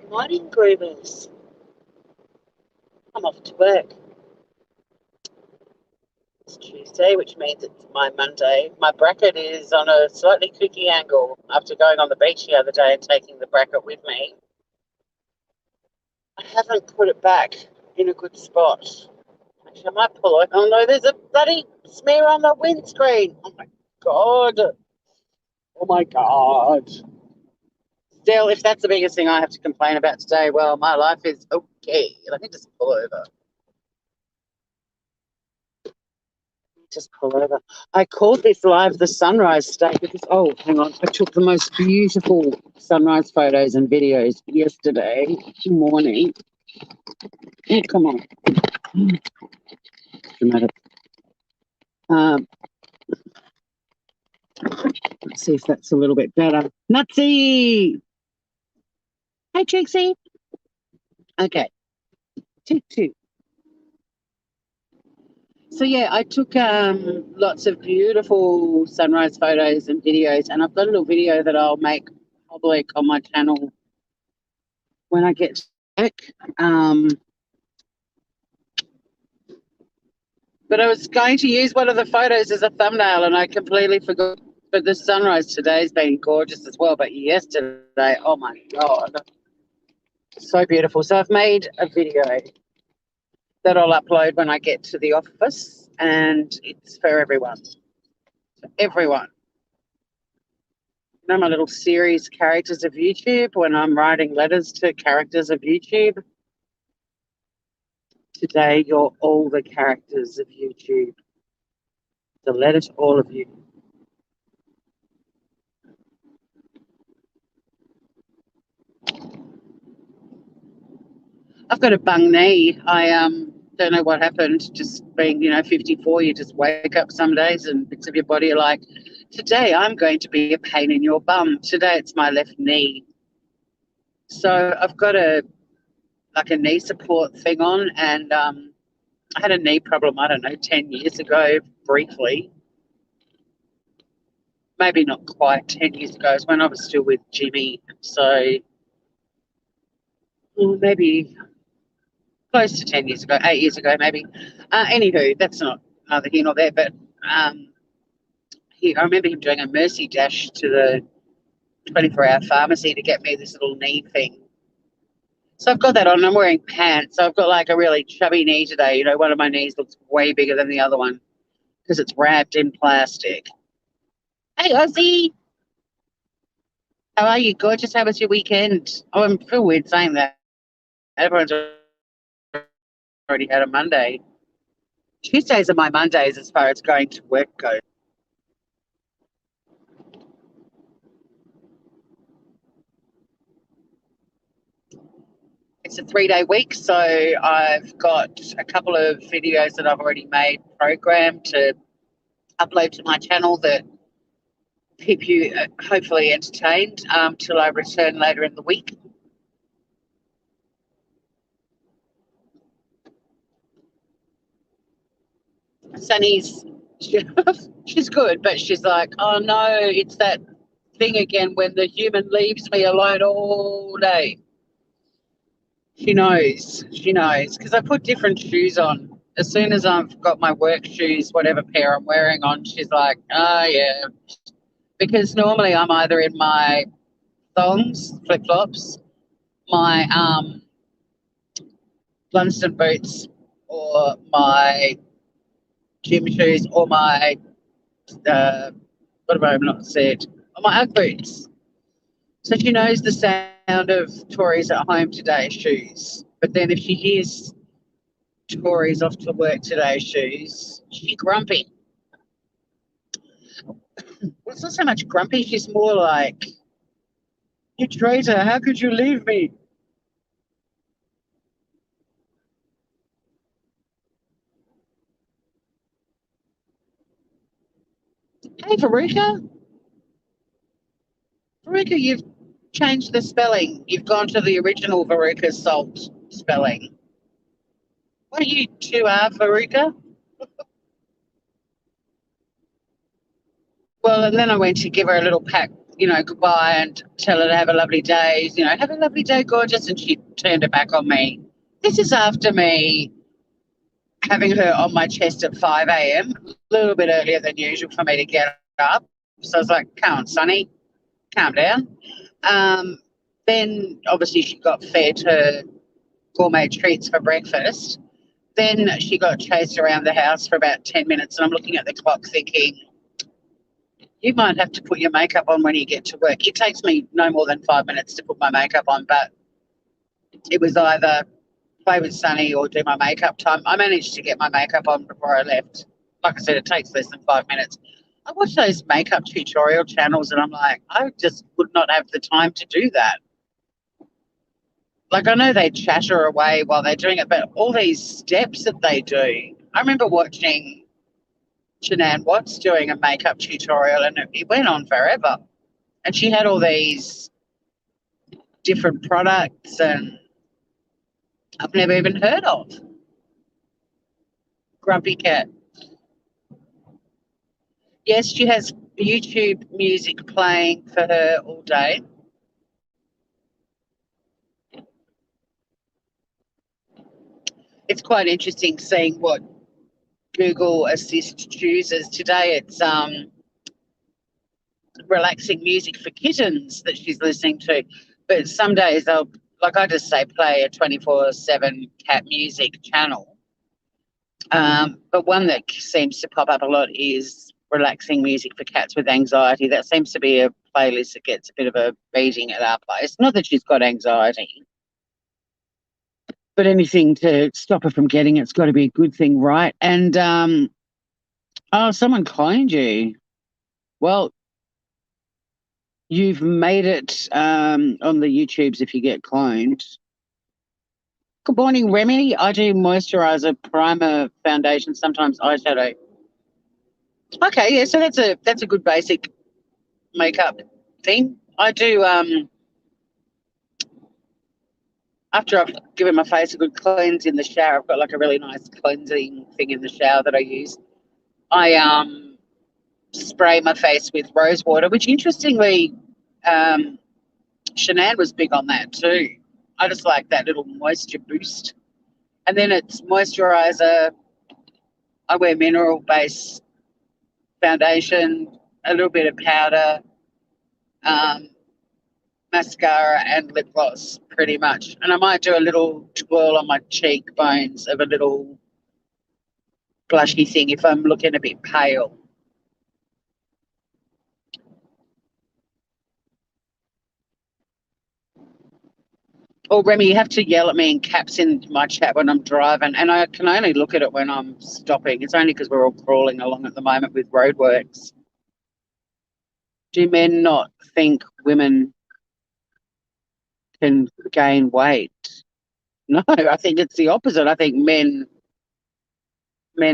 Morning, groovers. I'm off to work. It's Tuesday, which means it's my Monday. My bracket is on a slightly kooky angle after going on the beach the other day and taking the bracket with me. I haven't put it back in a good spot. Actually, I might pull it. Oh no, there's a bloody smear on the windscreen. Oh my God. Oh my God. Still, if that's the biggest thing I have to complain about today, well, my life is okay. Let me just pull over. Just pull over. I called this live the sunrise state because, oh, hang on. I took the most beautiful sunrise photos and videos yesterday morning. Oh, come on. Dramatic. Um, let's see if that's a little bit better. Nutsy! Hey, Trixie. Okay. Tick two. So, yeah, I took lots of beautiful sunrise photos and videos, and I've got a little video that I'll make public on my channel when I get back. But I was going to use one of the photos as a thumbnail and I completely forgot. But the sunrise today's been gorgeous as well. But yesterday, oh my God, so beautiful. So I've made a video that I'll upload when I get to the office and it's for everyone. For everyone. You know my little series, Characters of YouTube, when I'm writing letters to characters of YouTube? Today, you're all the characters of YouTube. The letter to all of you. I've got a bung knee. I don't know what happened. Just being, 54, you just wake up some days and bits of your body are like, today I'm going to be a pain in your bum. Today it's my left knee. So I've got a knee support thing on, and I had a knee problem, I don't know, 10 years ago, briefly. Maybe not quite 10 years ago. It was when I was still with Jimmy. So maybe close to 10 years ago, 8 years ago, maybe. Anywho, that's not neither here nor there, but I remember him doing a mercy dash to the 24-hour pharmacy to get me this little knee thing. So I've got that on. I'm wearing pants. So I've got like a really chubby knee today. One of my knees looks way bigger than the other one because it's wrapped in plastic. Hey, Ozzy. How are you? Gorgeous. How was your weekend? Oh, I feel weird saying that. Everyone's already had a Monday. Tuesdays are my Mondays as far as going to work goes. It's a 3-day week, so I've got a couple of videos that I've already made programmed to upload to my channel that keep you hopefully entertained till I return later in the week. Sunny's, she's good, but she's like, oh no, it's that thing again when the human leaves me alone all day. She knows, because I put different shoes on. As soon as I've got my work shoes, whatever pair I'm wearing on, she's like, oh yeah. Because normally I'm either in my thongs, flip-flops, my Blunston boots, or my gym shoes, or my, what have I not said? Or my Ugg boots. So she knows the sound of Tori's at home today shoes. But then if she hears Tori's off to work today shoes, she's grumpy. Well, it's not so much grumpy, she's more like, you traitor, how could you leave me? Hey, Veruca. Veruca, you've changed the spelling. You've gone to the original Veruca Salt spelling. What are you, 2R Veruca? Well, and then I went to give her a little pat goodbye and tell her to have a lovely day. Have a lovely day, gorgeous. And she turned her back on me. This is after me having her on my chest at 5 a.m., a little bit earlier than usual for me to get up. So I was like, come on, Sonny, calm down. Then obviously she got fed her gourmet treats for breakfast. Then she got chased around the house for about 10 minutes, and I'm looking at the clock thinking, you might have to put your makeup on when you get to work. It takes me no more than 5 minutes to put my makeup on, but it was either play with Sunny or do my makeup time. I managed to get my makeup on before I left. Like I said, it takes less than 5 minutes. I watch those makeup tutorial channels and I'm like, I just would not have the time to do that. Like, I know they chatter away while they're doing it, but all these steps that they do. I remember watching Shanann Watts doing a makeup tutorial and it went on forever. And she had all these different products and I've never even heard of. Grumpy Cat. Yes, she has YouTube music playing for her all day. It's quite interesting seeing what Google Assist chooses. Today it's relaxing music for kittens that she's listening to. But some days I just say play a 24/7 cat music channel. But one that seems to pop up a lot is relaxing music for cats with anxiety. That seems to be a playlist that gets a bit of a beating at our place. Not that she's got anxiety, but anything to stop her from getting it's got to be a good thing, right? And someone cloned you. Well, you've made it on the YouTubes if you get cloned. Good morning, Remy. I do moisturizer, primer, foundation, sometimes eyeshadow. Okay, yeah, so that's a good basic makeup thing. I do after I've given my face a good cleanse in the shower. I've got like a really nice cleansing thing in the shower that I use. I spray my face with rose water, which interestingly, Shanann was big on that too. I just like that little moisture boost. And then it's moisturizer. I wear mineral base foundation, a little bit of powder, um, mascara, and lip gloss, pretty much. And I might do a little twirl on my cheekbones of a little blushy thing if I'm looking a bit pale. Oh, Remy, you have to yell at me in caps in my chat when I'm driving, and I can only look at it when I'm stopping. It's only because we're all crawling along at the moment with roadworks. Do men not think women can gain weight? No, I think it's the opposite. I think men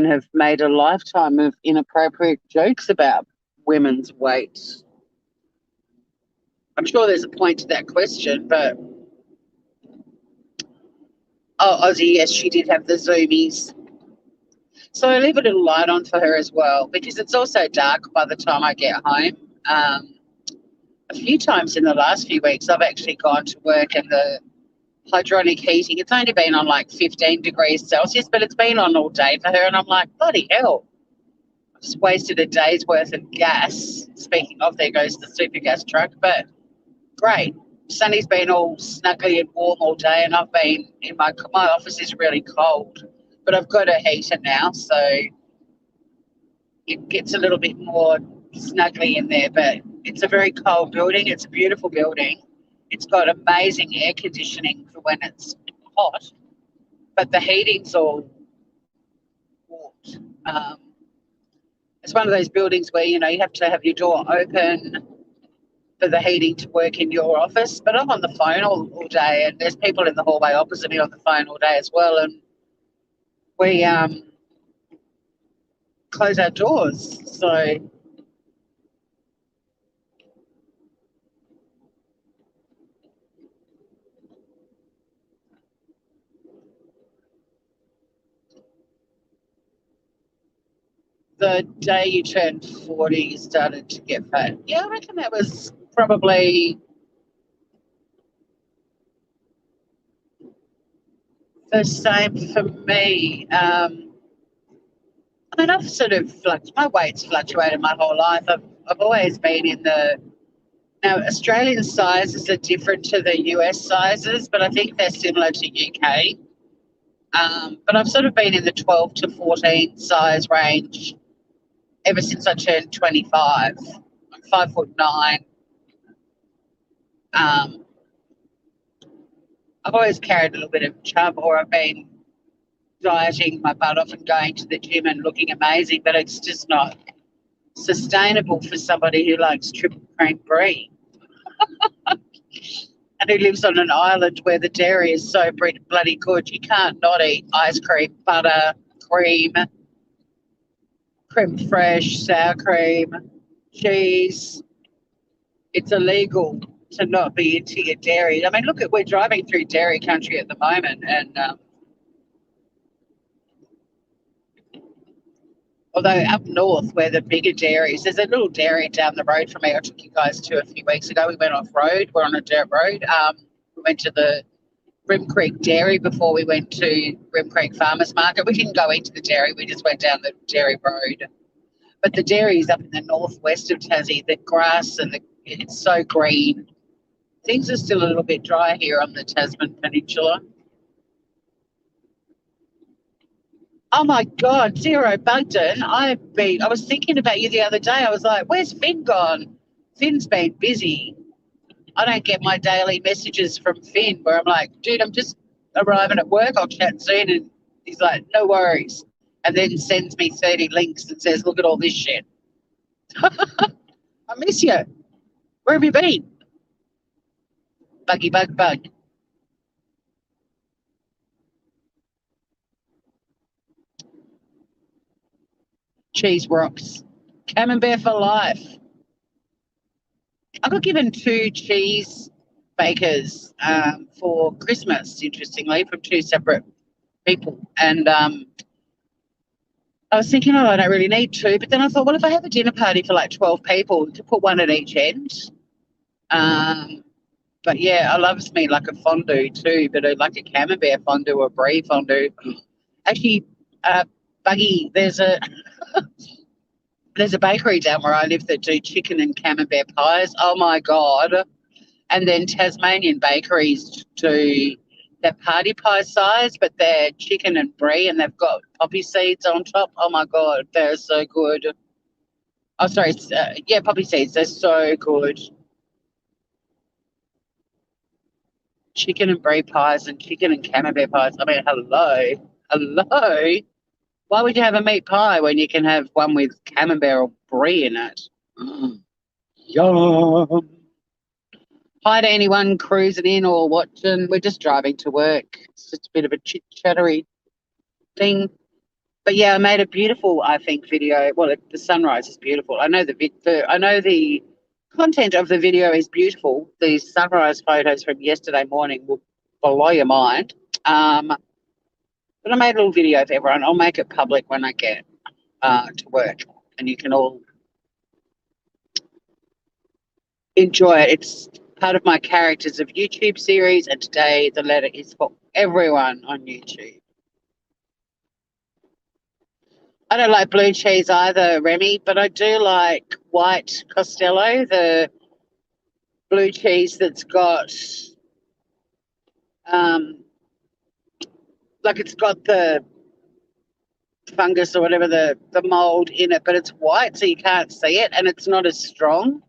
have made a lifetime of inappropriate jokes about women's weight. I'm sure there's a point to that question, but Ozzy, yes, she did have the zoomies. So I leave a little light on for her as well because it's also dark by the time I get home. A few times in the last few weeks, I've actually gone to work and the hydronic heating, it's only been on like 15 degrees Celsius, but it's been on all day for her. And I'm like, bloody hell, I've just wasted a day's worth of gas. Speaking of, there goes the super gas truck, but great. Sunny's been all snuggly and warm all day, and I've been in my office is really cold, but I've got a heater now, so it gets a little bit more snuggly in there. But it's a very cold building. It's a beautiful building. It's got amazing air conditioning for when it's hot, but the heating's all warped. It's one of those buildings where you have to have your door open for the heating to work in your office. But I'm on the phone all day, and there's people in the hallway opposite me on the phone all day as well. And we close our doors. So the day you turned 40, you started to get fat. Yeah, I reckon that was probably the same for me. I mean, I've sort of my weight's fluctuated my whole life. I've always been in the now Australian sizes are different to the US sizes, but I think they're similar to UK. But I've sort of been in the 12 to 14 size range ever since I turned 25. I'm 5'9". Um, I've always carried a little bit of chub, or I've been dieting my butt off and going to the gym and looking amazing, but it's just not sustainable for somebody who likes triple cream brie and who lives on an island where the dairy is so bloody good. You can't not eat ice cream, butter, cream, creme fraiche, sour cream, cheese. It's illegal to not be into your dairy. I mean, look at we're driving through dairy country at the moment, and although up north where the bigger dairies, there's a little dairy down the road from me. I took you guys to a few weeks ago. We went off road. We're on a dirt road. We went to the Rim Creek Dairy before we went to Rim Creek Farmers Market. We didn't go into the dairy. We just went down the dairy road. But the dairy is up in the northwest of Tassie. The grass and it's so green. Things are still a little bit dry here on the Tasman Peninsula. Oh my God, Zero Bugden. I was thinking about you the other day. I was like, where's Finn gone? Finn's been busy. I don't get my daily messages from Finn where I'm like, dude, I'm just arriving at work. I'll chat soon. And he's like, no worries. And then sends me 30 links and says, look at all this shit. I miss you. Where have you been? Buggy, bug, bug. Cheese rocks. Camembert for life. I got given 2 cheese bakers for Christmas, interestingly, from 2 separate people. And I was thinking, oh, I don't really need 2. But then I thought, well, if I have a dinner party for like 12 people, to put 1 at each end. But yeah, I loves me like a fondue too, but like a camembert fondue or brie fondue. Actually, Buggy, there's a bakery down where I live that do chicken and camembert pies. Oh my God. And then Tasmanian bakeries do their party pie size, but they're chicken and brie and they've got poppy seeds on top. Oh my God, they're so good. Oh, sorry. Yeah, poppy seeds. They're so good. Chicken and brie pies and chicken and camembert pies. I mean, hello. Hello. Why would you have a meat pie when you can have one with camembert or brie in it? Yum. Hi to anyone cruising in or watching. We're just driving to work. It's just a bit of a chit-chattery thing. But yeah, I made a beautiful, I think, video. Well, the sunrise is beautiful. I know the content of the video is beautiful. The sunrise photos from yesterday morning will blow your mind. But I made a little video for everyone. I'll make it public when I get to work, and you can all enjoy it. It's part of my characters of YouTube series, and today the letter is for everyone on YouTube. I don't like blue cheese either, Remy, but I do like white Costello, the blue cheese that's got like it's got the fungus or whatever, the mold in it, but it's white so you can't see it and it's not as strong.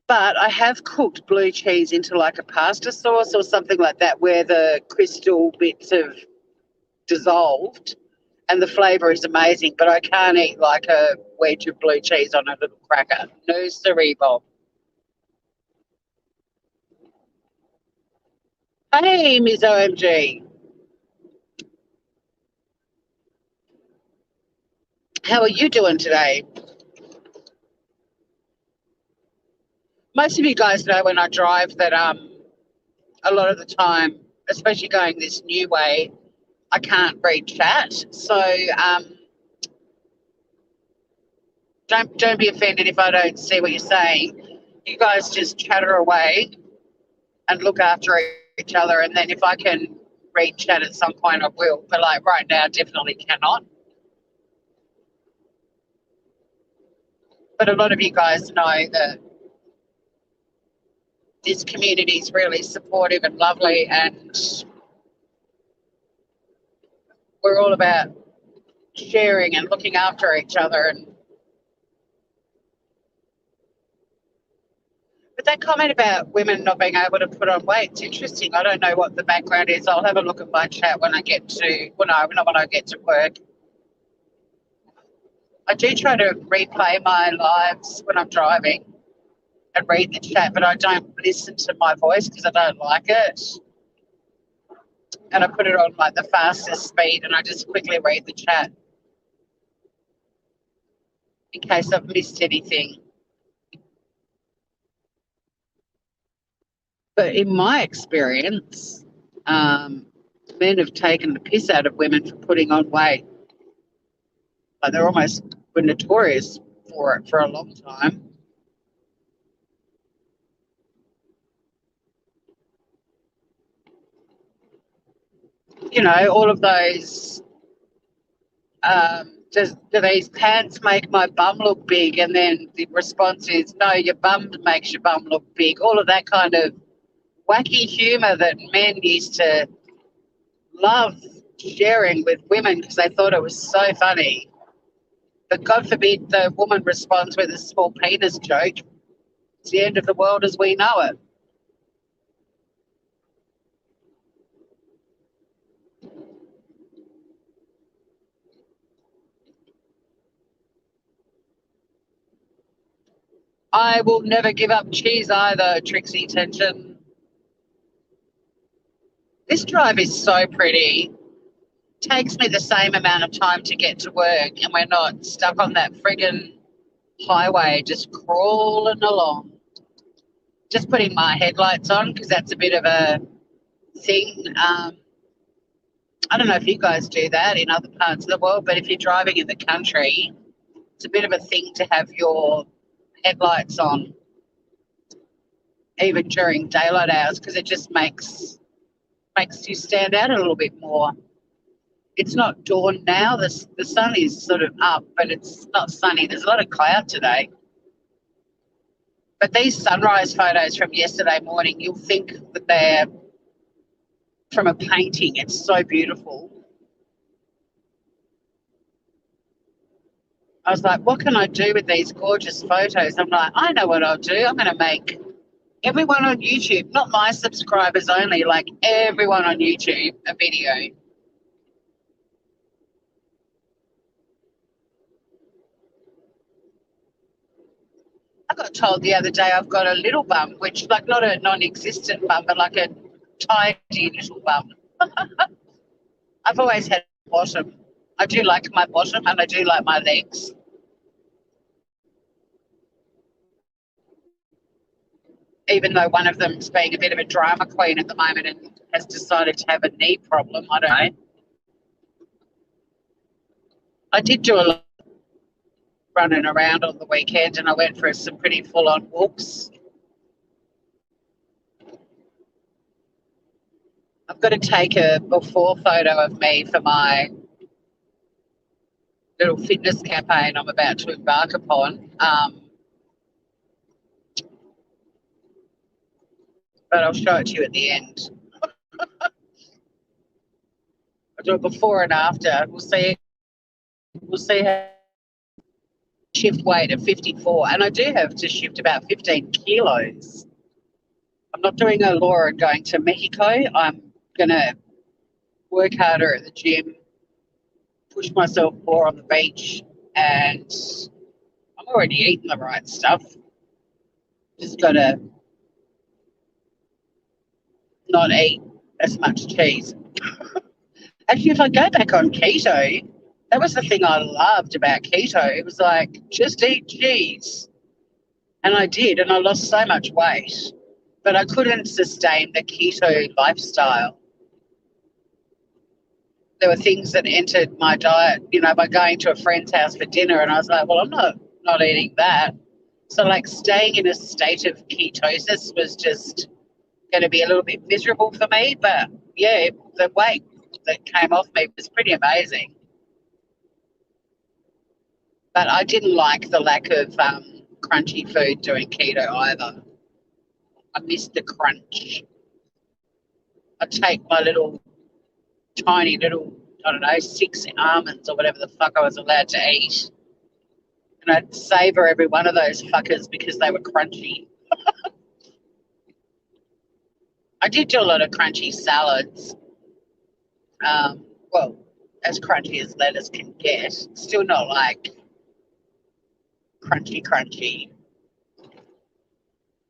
But I have cooked blue cheese into like a pasta sauce or something like that where the crystal bits have dissolved and the flavour is amazing, but I can't eat like a wedge of blue cheese on a little cracker. No siree, Bob. Hey, Ms. OMG. How are you doing today? Most of you guys know when I drive that a lot of the time, especially going this new way, I can't read chat. So don't be offended if I don't see what you're saying. You guys just chatter away and look after each other. And then if I can read chat at some point, I will. But like right now, definitely cannot. But a lot of you guys know that this community is really supportive and lovely, and we're all about sharing and looking after each other. And but that comment about women not being able to put on weight, it's interesting. I don't know what the background is. I'll have a look at my chat when I get to not when I get to work. I do try to replay my lives when I'm driving and read the chat, but I don't listen to my voice because I don't like it. And I put it on like the fastest speed and I just quickly read the chat in case I've missed anything. But in my experience, men have taken the piss out of women for putting on weight. Like they're almost were notorious for it for a long time. You know, all of those, do these pants make my bum look big? And then the response is, no, your bum makes your bum look big. All of that kind of wacky humour that men used to love sharing with women because they thought it was so funny. But God forbid the woman responds with a small penis joke. It's the end of the world as we know it. I will never give up cheese either, Trixie Tension. This drive is so pretty. Takes me the same amount of time to get to work, and we're not stuck on that friggin' highway just crawling along. Just putting my headlights on because that's a bit of a thing. I don't know if you guys do that in other parts of the world, but if you're driving in the country, it's a bit of a thing to have your headlights on, even during daylight hours, because it just makes you stand out a little bit more. It's not dawn now. The sun is sort of up, but it's not sunny. There's a lot of cloud today. But these sunrise photos from yesterday morning, you'll think that they're from a painting. It's so beautiful. I was like, what can I do with these gorgeous photos? I'm like, I know what I'll do. I'm going to make everyone on YouTube, not my subscribers only, like everyone on YouTube, a video. I got told the other day I've got a little bum, which like not a non-existent bum, but like a tiny little bum. I've always had a bottom. I do like my bottom and I do like my legs. Even though one of them's being a bit of a drama queen at the moment and has decided to have a knee problem. I don't know. I did do a lot of running around on the weekend and I went for some pretty full-on walks. I've got to take a before photo of me for my little fitness campaign I'm about to embark upon. But I'll show it to you at the end. I'll do it before and after. We'll see how shift weight at 54. And I do have to shift about 15 kilos. I'm not doing a Laura and going to Mexico. I'm going to work harder at the gym, push myself more on the beach, and I'm already eating the right stuff. Just got to not eat as much cheese. Actually, if I go back on keto, that was the thing I loved about keto. It was like, just eat cheese. And I did, and I lost so much weight. But I couldn't sustain the keto lifestyle. There were things that entered my diet, by going to a friend's house for dinner, and I was like, well, I'm not eating that. So, like, staying in a state of ketosis was just going to be a little bit miserable for me. But yeah, the weight that came off me was pretty amazing. But I didn't like the lack of crunchy food doing keto either. I missed the crunch. I take my little tiny little, I don't know, 6 almonds or whatever the fuck I was allowed to eat. And I'd savor every one of those fuckers because they were crunchy. I did do a lot of crunchy salads. Well, as crunchy as lettuce can get. Still not like crunchy, crunchy.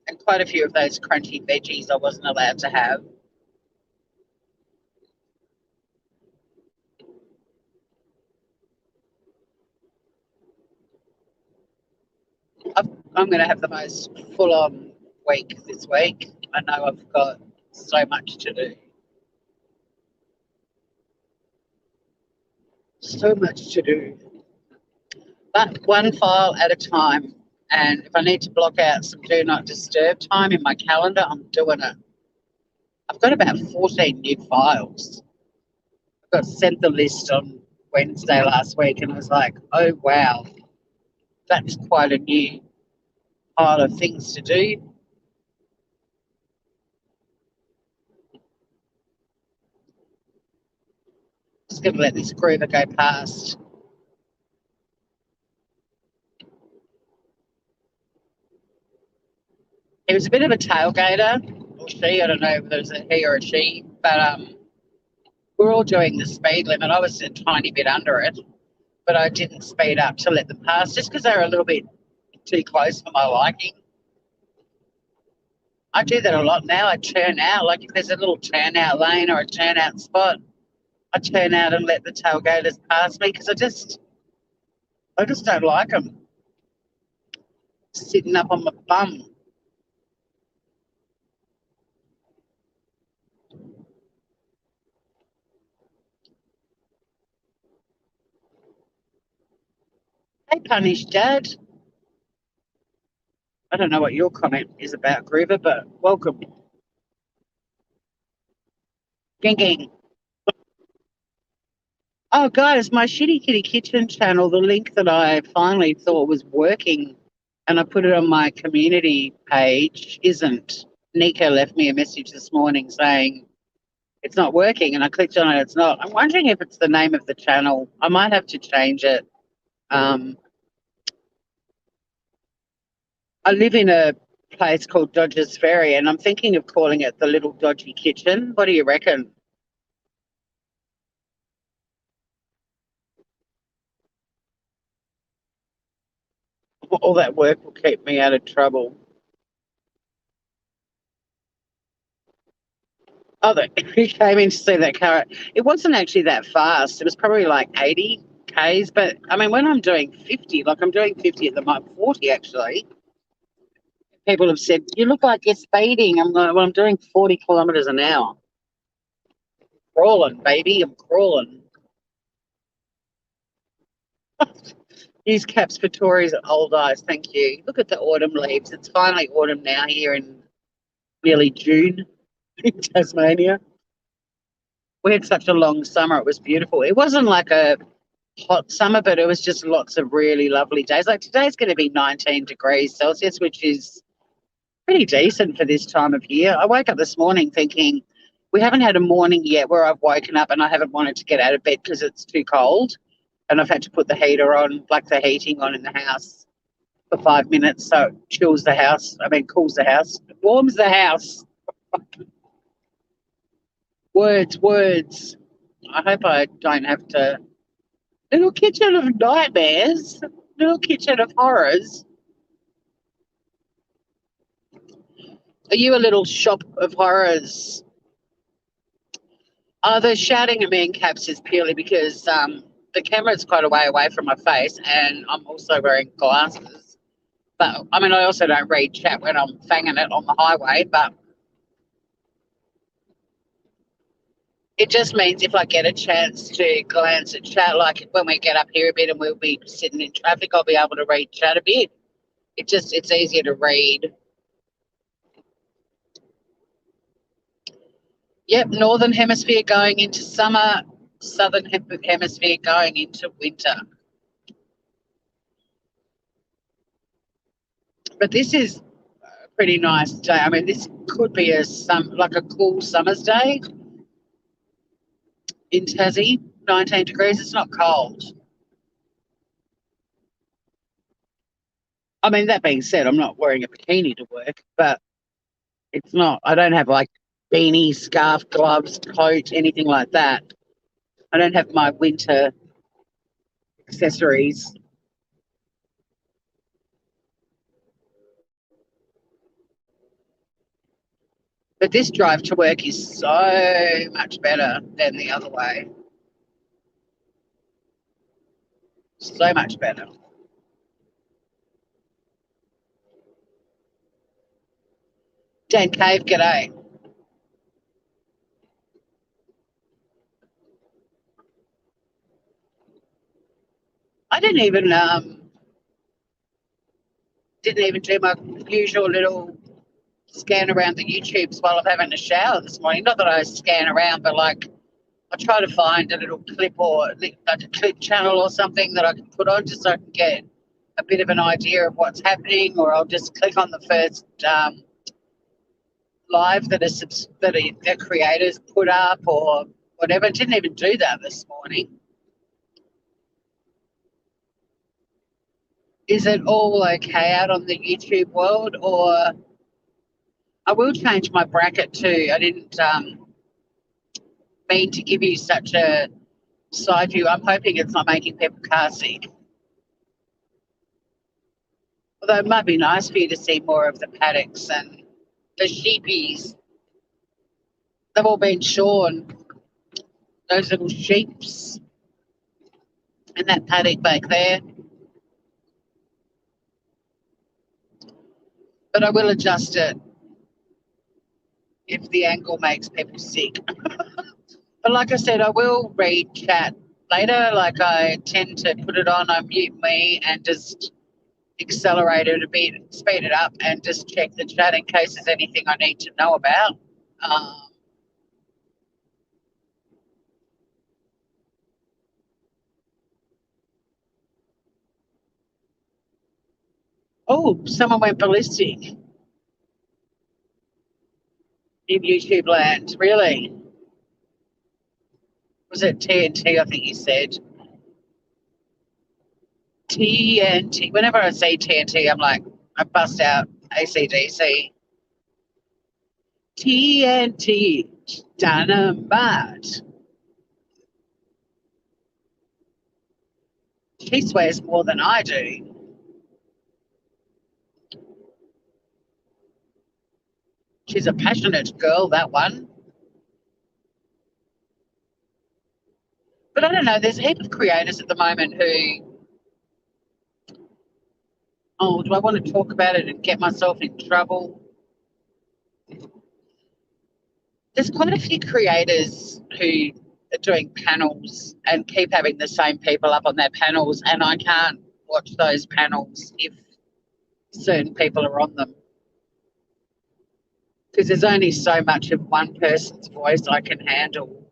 And quite a few of those crunchy veggies I wasn't allowed to have. I'm going to have the most full on week this week. I know I've got so much to do. So much to do. But one file at a time. And if I need to block out some do not disturb time in my calendar, I'm doing it. I've got about 14 new files. I got sent the list on Wednesday last week and I was like, oh, wow, that's quite a new pile of things to do. Just going to let this groover go past. He was a bit of a tailgater, or she, I don't know if there's a he or a she, but we're all doing the speed limit. I was a tiny bit under it, but I didn't speed up to let them pass just because they were a little bit too close for my liking. I do that a lot now. I turn out, like if there's a little turnout lane or a turnout spot, I turn out and let the tailgaters pass me because I just don't like them sitting up on my bum. Hey, punish dad. I don't know what your comment is about, Groover, but welcome. Gang gang. Oh, guys, my Shitty Kitty Kitchen channel, the link that I finally thought was working and I put it on my community page isn't. Nika left me a message this morning saying it's not working, and I clicked on it, it's not. I'm wondering if it's the name of the channel. I might have to change it. I live in a place called Dodgers Ferry, and I'm thinking of calling it the Little Dodgy Kitchen. What do you reckon? All that work will keep me out of trouble. Oh, he came in to see that car. It wasn't actually that fast. It was probably like 80 Ks. But I mean, when I'm doing 50, like I'm doing 50 at the moment, 40 actually, people have said, you look like you're speeding. I'm like, well, I'm doing 40 kilometres an hour. Crawling, baby. I'm crawling. Use caps for Tories at Old Eyes. Thank you. Look at the autumn leaves. It's finally autumn now here in nearly June in Tasmania. We had such a long summer. It was beautiful. It wasn't like a hot summer, but it was just lots of really lovely days. Like today's going to be 19 degrees Celsius, which is pretty decent for this time of year. I woke up this morning thinking we haven't had a morning yet where I've woken up and I haven't wanted to get out of bed because it's too cold and I've had to put the heater on, like the heating on in the house for 5 minutes so it chills the house. I mean, cools the house, warms the house. Words, words. I hope I don't have to. Little kitchen of nightmares, little kitchen of horrors. Are you a little shop of horrors? Oh, the shouting at me in caps is purely because the camera's quite a way away from my face and I'm also wearing glasses. But, I mean, I also don't read chat when I'm fanging it on the highway, but it just means if I get a chance to glance at chat, like when we get up here a bit and we'll be sitting in traffic, I'll be able to read chat a bit. It's easier to read. Yep, northern hemisphere going into summer, southern hemisphere going into winter. But this is a pretty nice day. I mean, this could be a cool summer's day in Tassie. 19 degrees. It's not cold. I mean, that being said, I'm not wearing a bikini to work, but it's not. I don't have like beanie, scarf, gloves, coat, anything like that. I don't have my winter accessories. But this drive to work is so much better than the other way. So much better. Dan Cave, g'day. I didn't even do my usual little scan around the YouTubes while I'm having a shower this morning. Not that I scan around, but like I try to find a little clip or like a clip channel or something that I can put on just so I can get a bit of an idea of what's happening, or I'll just click on the first live that the creators put up or whatever. Didn't even do that this morning. Is it all okay out on the YouTube world, or I will change my bracket too? I didn't mean to give you such a side view. I'm hoping it's not making people car sick. Although it might be nice for you to see more of the paddocks and the sheepies. They've all been shorn, those little sheeps and that paddock back there. But I will adjust it if the angle makes people sick. But like I said, I will read chat later. Like I tend to put it on, I mute me and just accelerate it a bit, speed it up and just check the chat in case there's anything I need to know about. Oh, someone went ballistic in YouTube land. Really? Was it TNT, I think you said? TNT. Whenever I say TNT, I'm like, I bust out AC/DC. TNT, dynamite. She swears more than I do. She's a passionate girl, that one. But I don't know, there's a heap of creators at the moment who, oh, do I want to talk about it and get myself in trouble? There's quite a few creators who are doing panels and keep having the same people up on their panels, and I can't watch those panels if certain people are on them. Because there's only so much of one person's voice I can handle,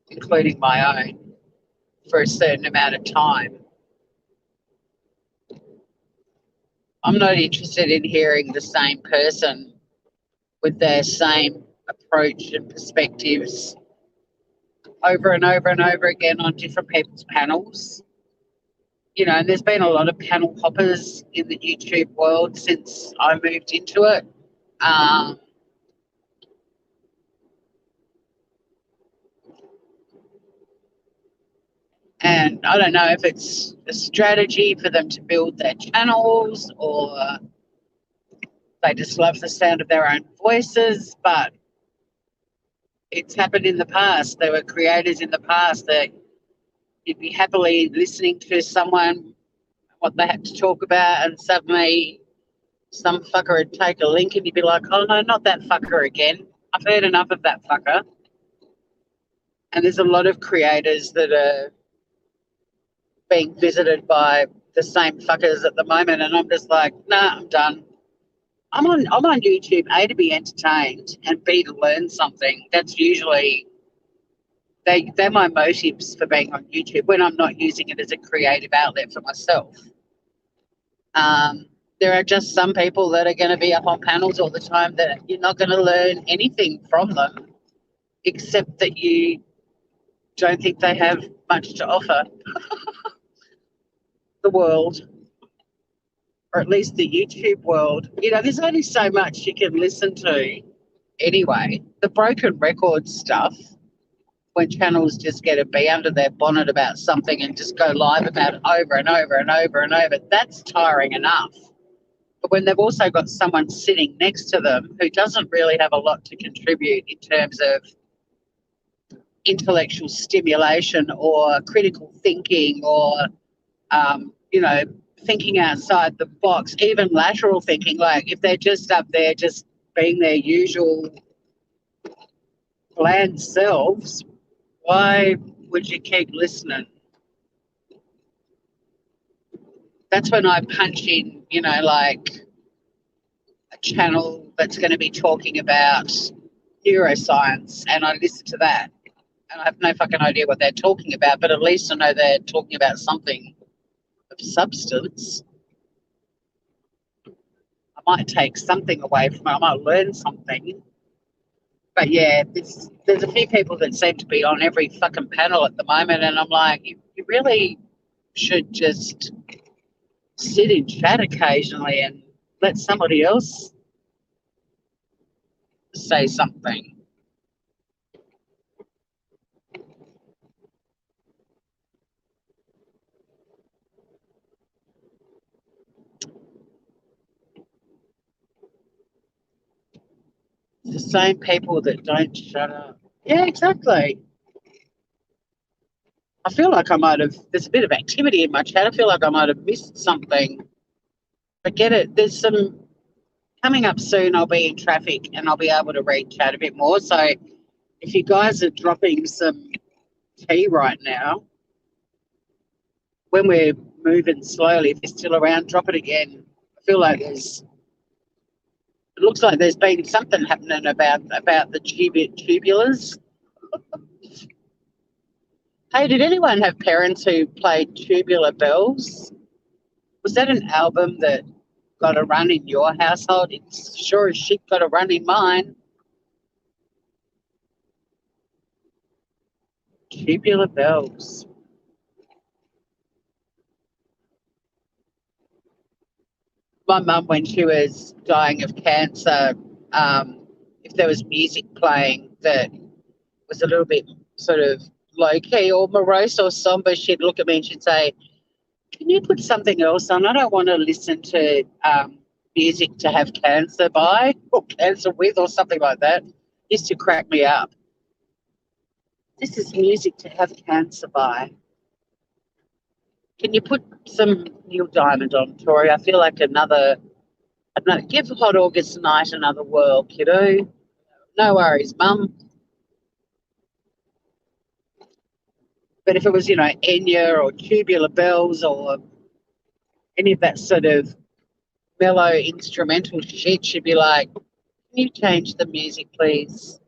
including my own, for a certain amount of time. I'm not interested in hearing the same person with their same approach and perspectives over and over and over again on different people's panels. You know, and there's been a lot of panel hoppers in the YouTube world since I moved into it. And I don't know if it's a strategy for them to build their channels or they just love the sound of their own voices, but it's happened in the past. There were creators in the past that you'd be happily listening to someone, what they had to talk about, and suddenly some fucker would take a link and you'd be like, oh no, not that fucker again. I've heard enough of that fucker. And there's a lot of creators that are being visited by the same fuckers at the moment, and I'm just like, nah, I'm done. I'm on YouTube A to be entertained and B to learn something. That's usually they're my motives for being on YouTube when I'm not using it as a creative outlet for myself. Um, there are just some people that are going to be up on panels all the time that you're not going to learn anything from them, except that you don't think they have much to offer the world, or at least the YouTube world. There's only so much you can listen to anyway. The broken record stuff, when channels just get a bee under their bonnet about something and just go live about it over and over and over and over, that's tiring enough. But when they've also got someone sitting next to them who doesn't really have a lot to contribute in terms of intellectual stimulation or critical thinking or, thinking outside the box, even lateral thinking, like if they're just up there just being their usual bland selves, why would you keep listening? That's when I punch in, like a channel that's going to be talking about neuroscience, and I listen to that. And I have no fucking idea what they're talking about, but at least I know they're talking about something of substance. I might take something away from it. I might learn something. But yeah, there's a few people that seem to be on every fucking panel at the moment, and I'm like, you really should just sit in chat occasionally and let somebody else say something. The same people that don't shut up. Yeah, exactly. I feel like there's a bit of activity in my chat. I feel like I might have missed something. I get it. There's some coming up soon. I'll be in traffic and I'll be able to read chat a bit more. So if you guys are dropping some tea right now, when we're moving slowly, if you're still around, drop it again. I feel like it looks like there's been something happening about the tubulars. Hey, did anyone have parents who played Tubular Bells? Was that an album that got a run in your household? It's sure as shit got a run in mine. Tubular Bells. My mum, when she was dying of cancer, if there was music playing that was a little bit sort of low key or morose or somber, she'd look at me and she'd say, "Can you put something else on? I don't want to listen to music to have cancer by or cancer with or something like that." Used to crack me up. This is music to have cancer by. Can you put some Neil Diamond on, Tori? I feel like another give Hot August Night another whirl, kiddo. No worries, Mum. But if it was, Enya or Tubular Bells or any of that sort of mellow instrumental shit, she'd be like, "Can you change the music, please?"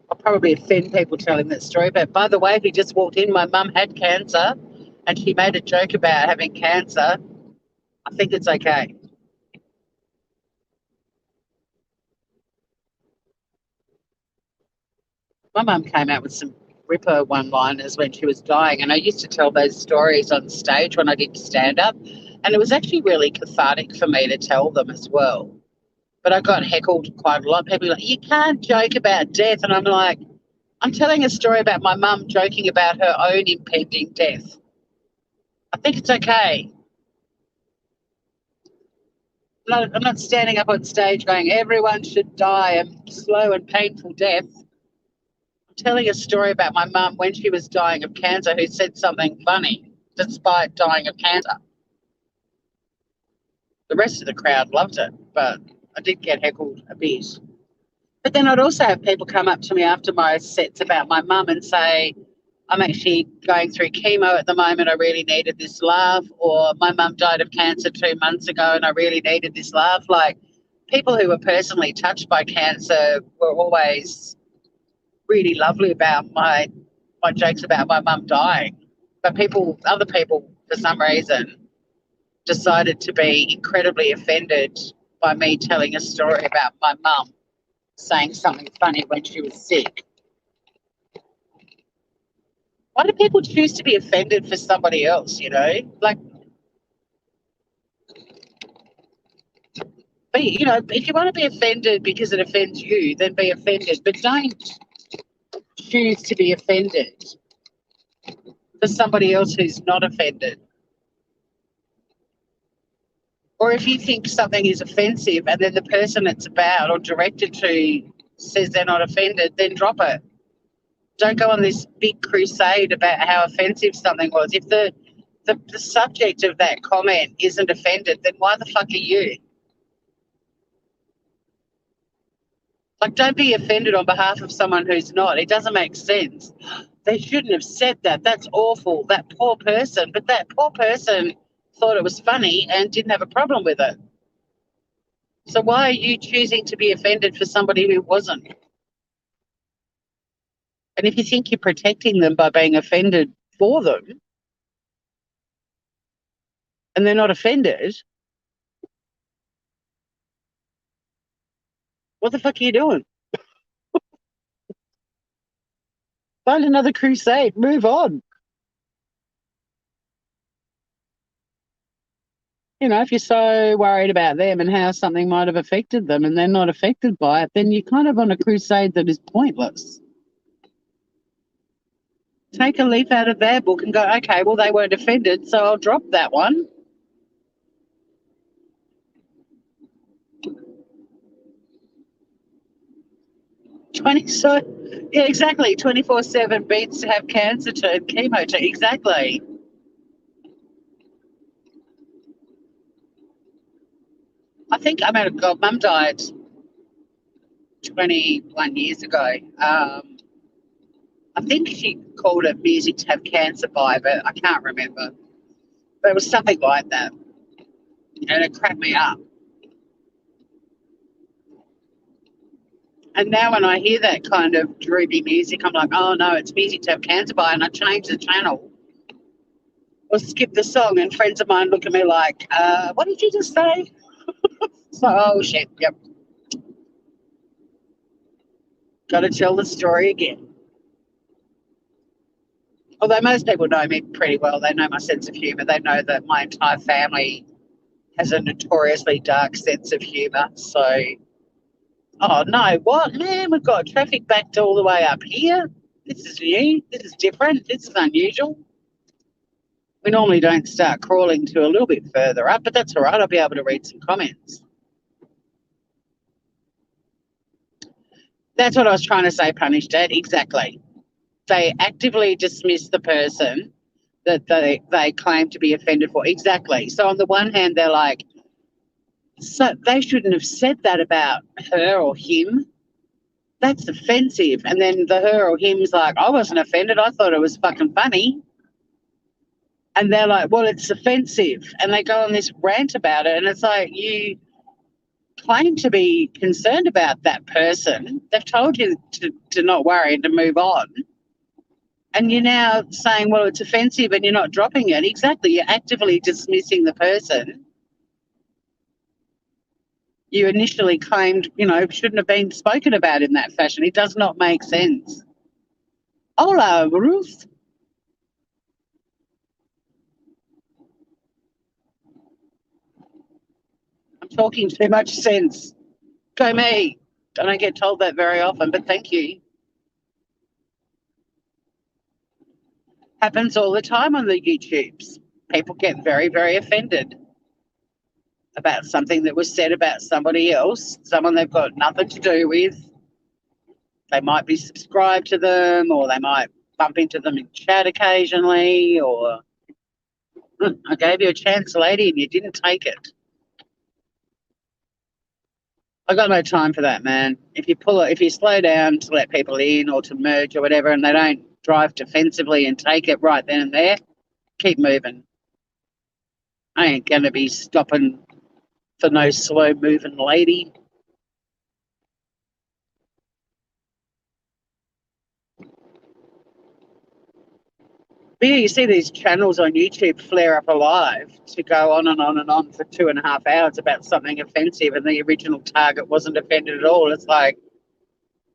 I'll probably offend people telling that story. But by the way, if you just walked in, my mum had cancer and she made a joke about having cancer. I think it's okay. My mum came out with some ripper one-liners when she was dying, and I used to tell those stories on stage when I did stand-up, and it was actually really cathartic for me to tell them as well. But I got heckled quite a lot. People were like, "You can't joke about death," and I'm like, I'm telling a story about my mum joking about her own impending death. I think it's okay. I'm not standing up on stage going, "Everyone should die a slow and painful death." I'm telling a story about my mum when she was dying of cancer who said something funny despite dying of cancer. The rest of the crowd loved it, but I did get heckled a bit. But then I'd also have people come up to me after my sets about my mum and say, I'm actually going through chemo at the moment. I really needed this laugh. Or my mum died of cancer 2 months ago and I really needed this laugh. Like, people who were personally touched by cancer were always really lovely about my jokes about my mum dying. But other people, for some reason, decided to be incredibly offended by me telling a story about my mum saying something funny when she was sick. Why do people choose to be offended for somebody else, you know? Like, if you want to be offended because it offends you, then be offended. But don't choose to be offended for somebody else who's not offended. Or if you think something is offensive and then the person it's about or directed to says they're not offended, then drop it. Don't go on this big crusade about how offensive something was. If the subject of that comment isn't offended, then why the fuck are you? Like, don't be offended on behalf of someone who's not. It doesn't make sense. They shouldn't have said that. That's awful. That poor person. But that poor person thought it was funny and didn't have a problem with it. So why are you choosing to be offended for somebody who wasn't? And if you think you're protecting them by being offended for them and they're not offended, what the fuck are you doing? Find another crusade. Move on. If you're so worried about them and how something might have affected them and they're not affected by it, then you're kind of on a crusade that is pointless. Take a leaf out of their book and go, okay, well, they weren't offended, so I'll drop that one. Yeah, exactly. 24/7 beats to have cancer to chemo to exactly. I think God, Mum died 21 years ago. I think she called it music to have cancer by, but I can't remember. But it was something like that, and it cracked me up. And now when I hear that kind of droopy music, I'm like, oh no, it's music to have cancer by, and I change the channel or skip the song. And friends of mine look at me like, what did you just say? So, oh shit, yep. Got to tell the story again. Although most people know me pretty well, they know my sense of humour. They know that my entire family has a notoriously dark sense of humour. So, oh no, what, man? We've got traffic backed all the way up here. This is new. This is different. This is unusual. We normally don't start crawling to a little bit further up, but that's all right. I'll be able to read some comments. That's what I was trying to say, Punish Dad. Exactly. They actively dismiss the person that they claim to be offended for. Exactly. So on the one hand, they're like, so they shouldn't have said that about her or him. That's offensive. And then the her or him's like, I wasn't offended. I thought it was fucking funny. And they're like, well, it's offensive. And they go on this rant about it. And it's like, you claim to be concerned about that person. They've told you to not worry and to move on. And you're now saying, well, it's offensive and you're not dropping it. Exactly. You're actively dismissing the person you initially claimed, shouldn't have been spoken about in that fashion. It does not make sense. Hola, Ruth. I'm talking too much sense. Go me. I don't get told that very often, but thank you. Happens all the time on the YouTubes. People get very, very offended about something that was said about somebody else, someone they've got nothing to do with. They might be subscribed to them, or they might bump into them in chat occasionally, or I gave you a chance, lady, and you didn't take it. I got no time for that, man. If you slow down to let people in or to merge or whatever, and they don't drive defensively and take it right then and there, keep moving. I ain't going to be stopping for no slow moving lady. But yeah, you see these channels on YouTube flare up alive to go on and on and on for 2.5 hours about something offensive, and the original target wasn't offended at all. It's like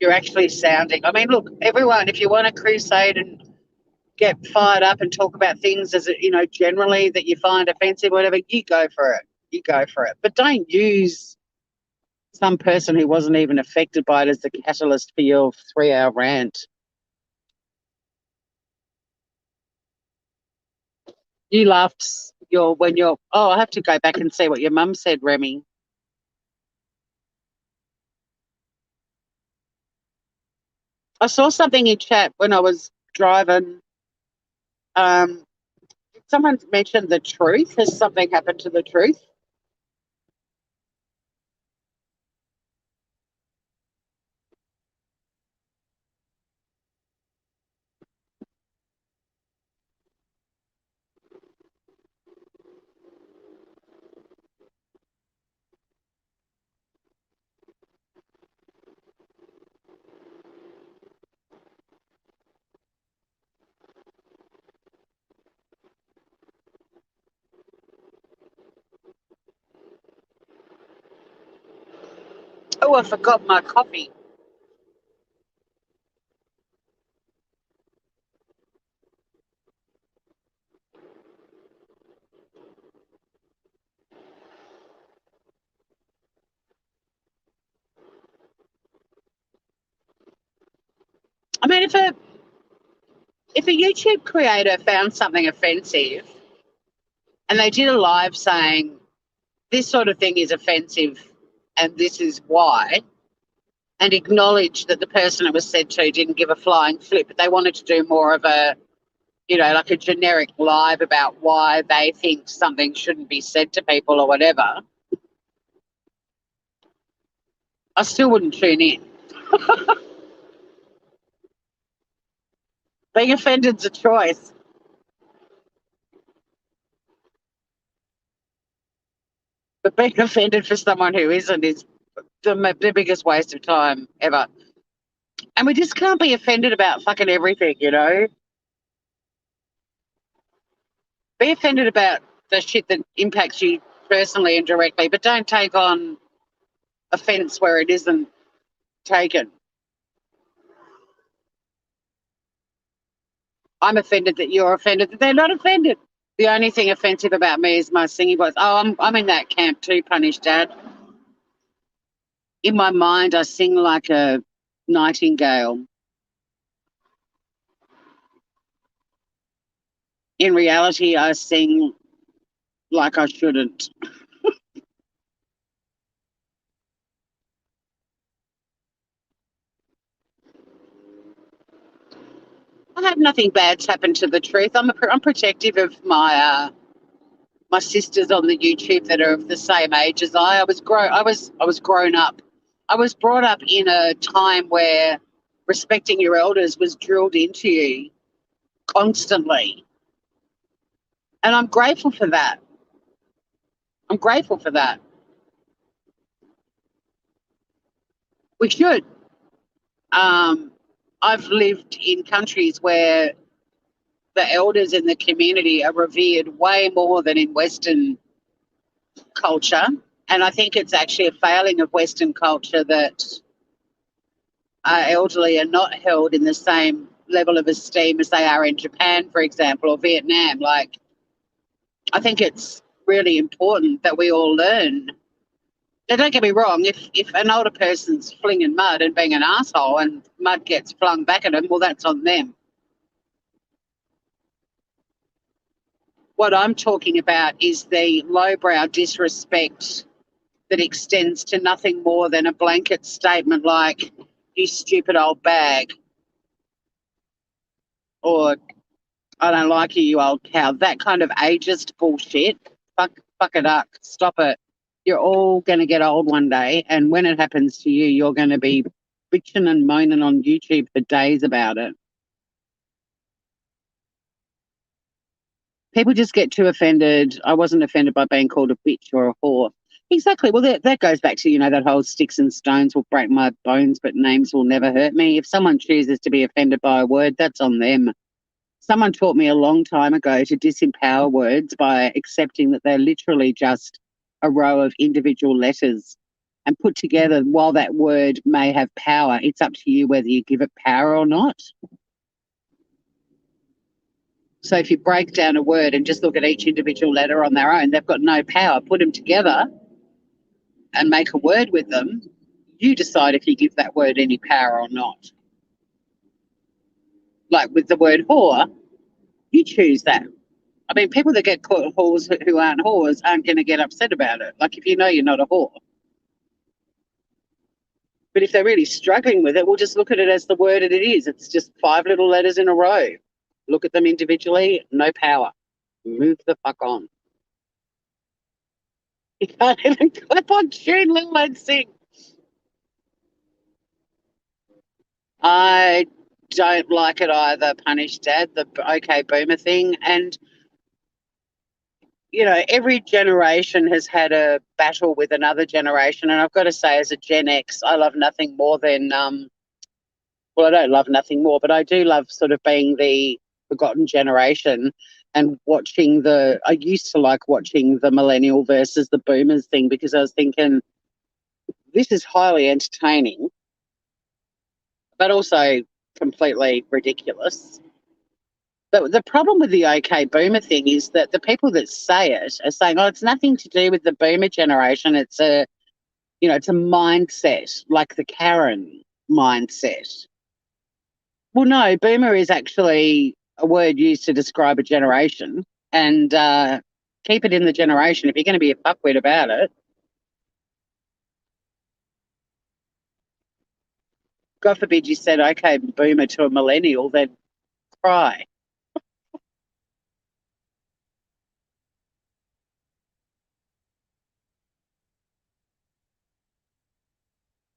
you're actually sounding. I mean, look, everyone, if you want to crusade and get fired up and talk about things as generally that you find offensive, whatever, you go for it. You go for it, but don't use some person who wasn't even affected by it as the catalyst for your 3-hour rant. You laughed when you're. Oh, I have to go back and see what your mum said, Remy. I saw something in chat when I was driving. Um, someone mentioned the truth. Has something happened to the truth? Oh, I forgot my coffee. I mean, if a YouTube creator found something offensive and they did a live saying this sort of thing is offensive and this is why, and acknowledged that the person it was said to didn't give a flying flip, but they wanted to do more of a, like a generic live about why they think something shouldn't be said to people or whatever, I still wouldn't tune in. Being offended's a choice. But being offended for someone who isn't is the biggest waste of time ever. And we just can't be offended about fucking everything, Be offended about the shit that impacts you personally and directly, but don't take on offence where it isn't taken. I'm offended that you're offended that they're not offended. The only thing offensive about me is my singing voice. Oh, I'm in that camp too, Punish Dad. In my mind, I sing like a nightingale. In reality, I sing like I shouldn't. I have nothing bad's happened to the truth. I'm protective of my sisters on the YouTube that are of the same age as I. I was grown up. I was brought up in a time where respecting your elders was drilled into you constantly. And I'm grateful for that. I'm grateful for that. We should. Um, I've lived in countries where the elders in the community are revered way more than in Western culture. And I think it's actually a failing of Western culture that our elderly are not held in the same level of esteem as they are in Japan, for example, or Vietnam. Like, I think it's really important that we all learn. Now, don't get me wrong, if an older person's flinging mud and being an asshole and mud gets flung back at them, well, that's on them. What I'm talking about is the lowbrow disrespect that extends to nothing more than a blanket statement like, you stupid old bag, or I don't like you, you old cow. That kind of ageist bullshit. Fuck it up. Stop it. You're all going to get old one day, and when it happens to you, you're going to be bitching and moaning on YouTube for days about it. People just get too offended. I wasn't offended by being called a bitch or a whore. Exactly. Well, that goes back to, that whole sticks and stones will break my bones, but names will never hurt me. If someone chooses to be offended by a word, that's on them. Someone taught me a long time ago to disempower words by accepting that they're literally just a row of individual letters and put together. While that word may have power, it's up to you whether you give it power or not. So if you break down a word and just look at each individual letter on their own, they've got no power. Put them together and make a word with them. You decide if you give that word any power or not. Like with the word whore, you choose that. I mean, people that get called whores who aren't whores aren't going to get upset about it. Like if you know you're not a whore. But if they're really struggling with it, we'll just look at it as the word that it is. It's just 5 little letters in a row. Look at them individually, no power. Move the fuck on. You can't even clap on tune, let alone sing. I don't like it either, Punish Dad, the OK Boomer thing. And, every generation has had a battle with another generation. And I've got to say, as a Gen X, I love nothing more than, well, I don't love nothing more, but I do love sort of being the forgotten generation and I used to like watching the millennial versus the boomers thing because I was thinking, this is highly entertaining, but also completely ridiculous. The problem with the OK Boomer thing is that the people that say it are saying, oh, it's nothing to do with the Boomer generation. It's it's a mindset, like the Karen mindset. Well, no, Boomer is actually a word used to describe a generation, and keep it in the generation. If you're going to be a fuckwit about it, God forbid you said OK Boomer to a millennial, they'd cry.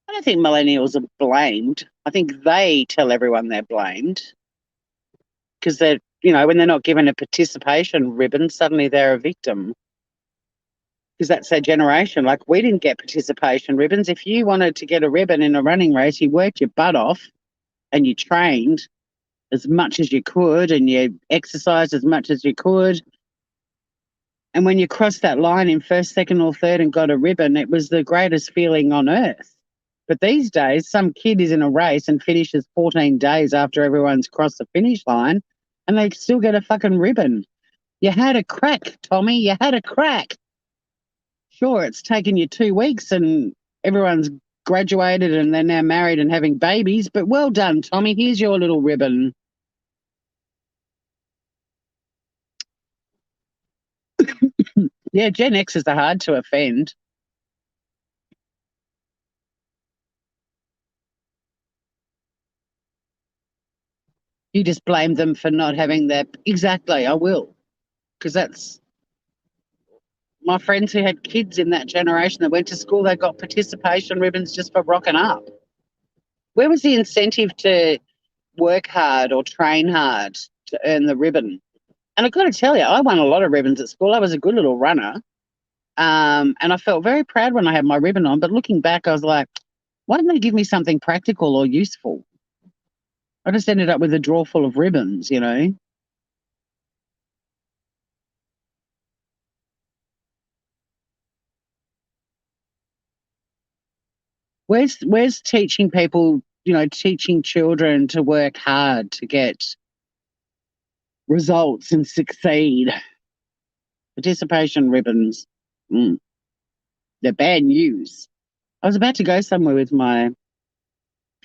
I don't think millennials are blamed. I think they tell everyone they're blamed because when they're not given a participation ribbon, suddenly they're a victim because that's their generation. Like, we didn't get participation ribbons. If you wanted to get a ribbon in a running race, you worked your butt off and you trained as much as you could and you exercised as much as you could. And when you crossed that line in first, second, or third and got a ribbon, it was the greatest feeling on earth. But these days, some kid is in a race and finishes 14 days after everyone's crossed the finish line and they still get a fucking ribbon. You had a crack, Tommy. You had a crack. Sure, it's taken you 2 weeks and everyone's graduated and they're now married and having babies, but well done, Tommy. Here's your little ribbon. Yeah, Gen Xers are hard to offend. You just blame them for not having their. Exactly, I will. Because that's my friends who had kids in that generation that went to school, they got participation ribbons just for rocking up. Where was the incentive to work hard or train hard to earn the ribbon? And I've got to tell you, I won a lot of ribbons at school. I was a good little runner. And I felt very proud when I had my ribbon on. But looking back, I was like, why didn't they give me something practical or useful? I just ended up with a drawer full of ribbons. Where's teaching people, teaching children to work hard to get results and succeed? Participation ribbons. Mm, they're bad news. I was about to go somewhere with my.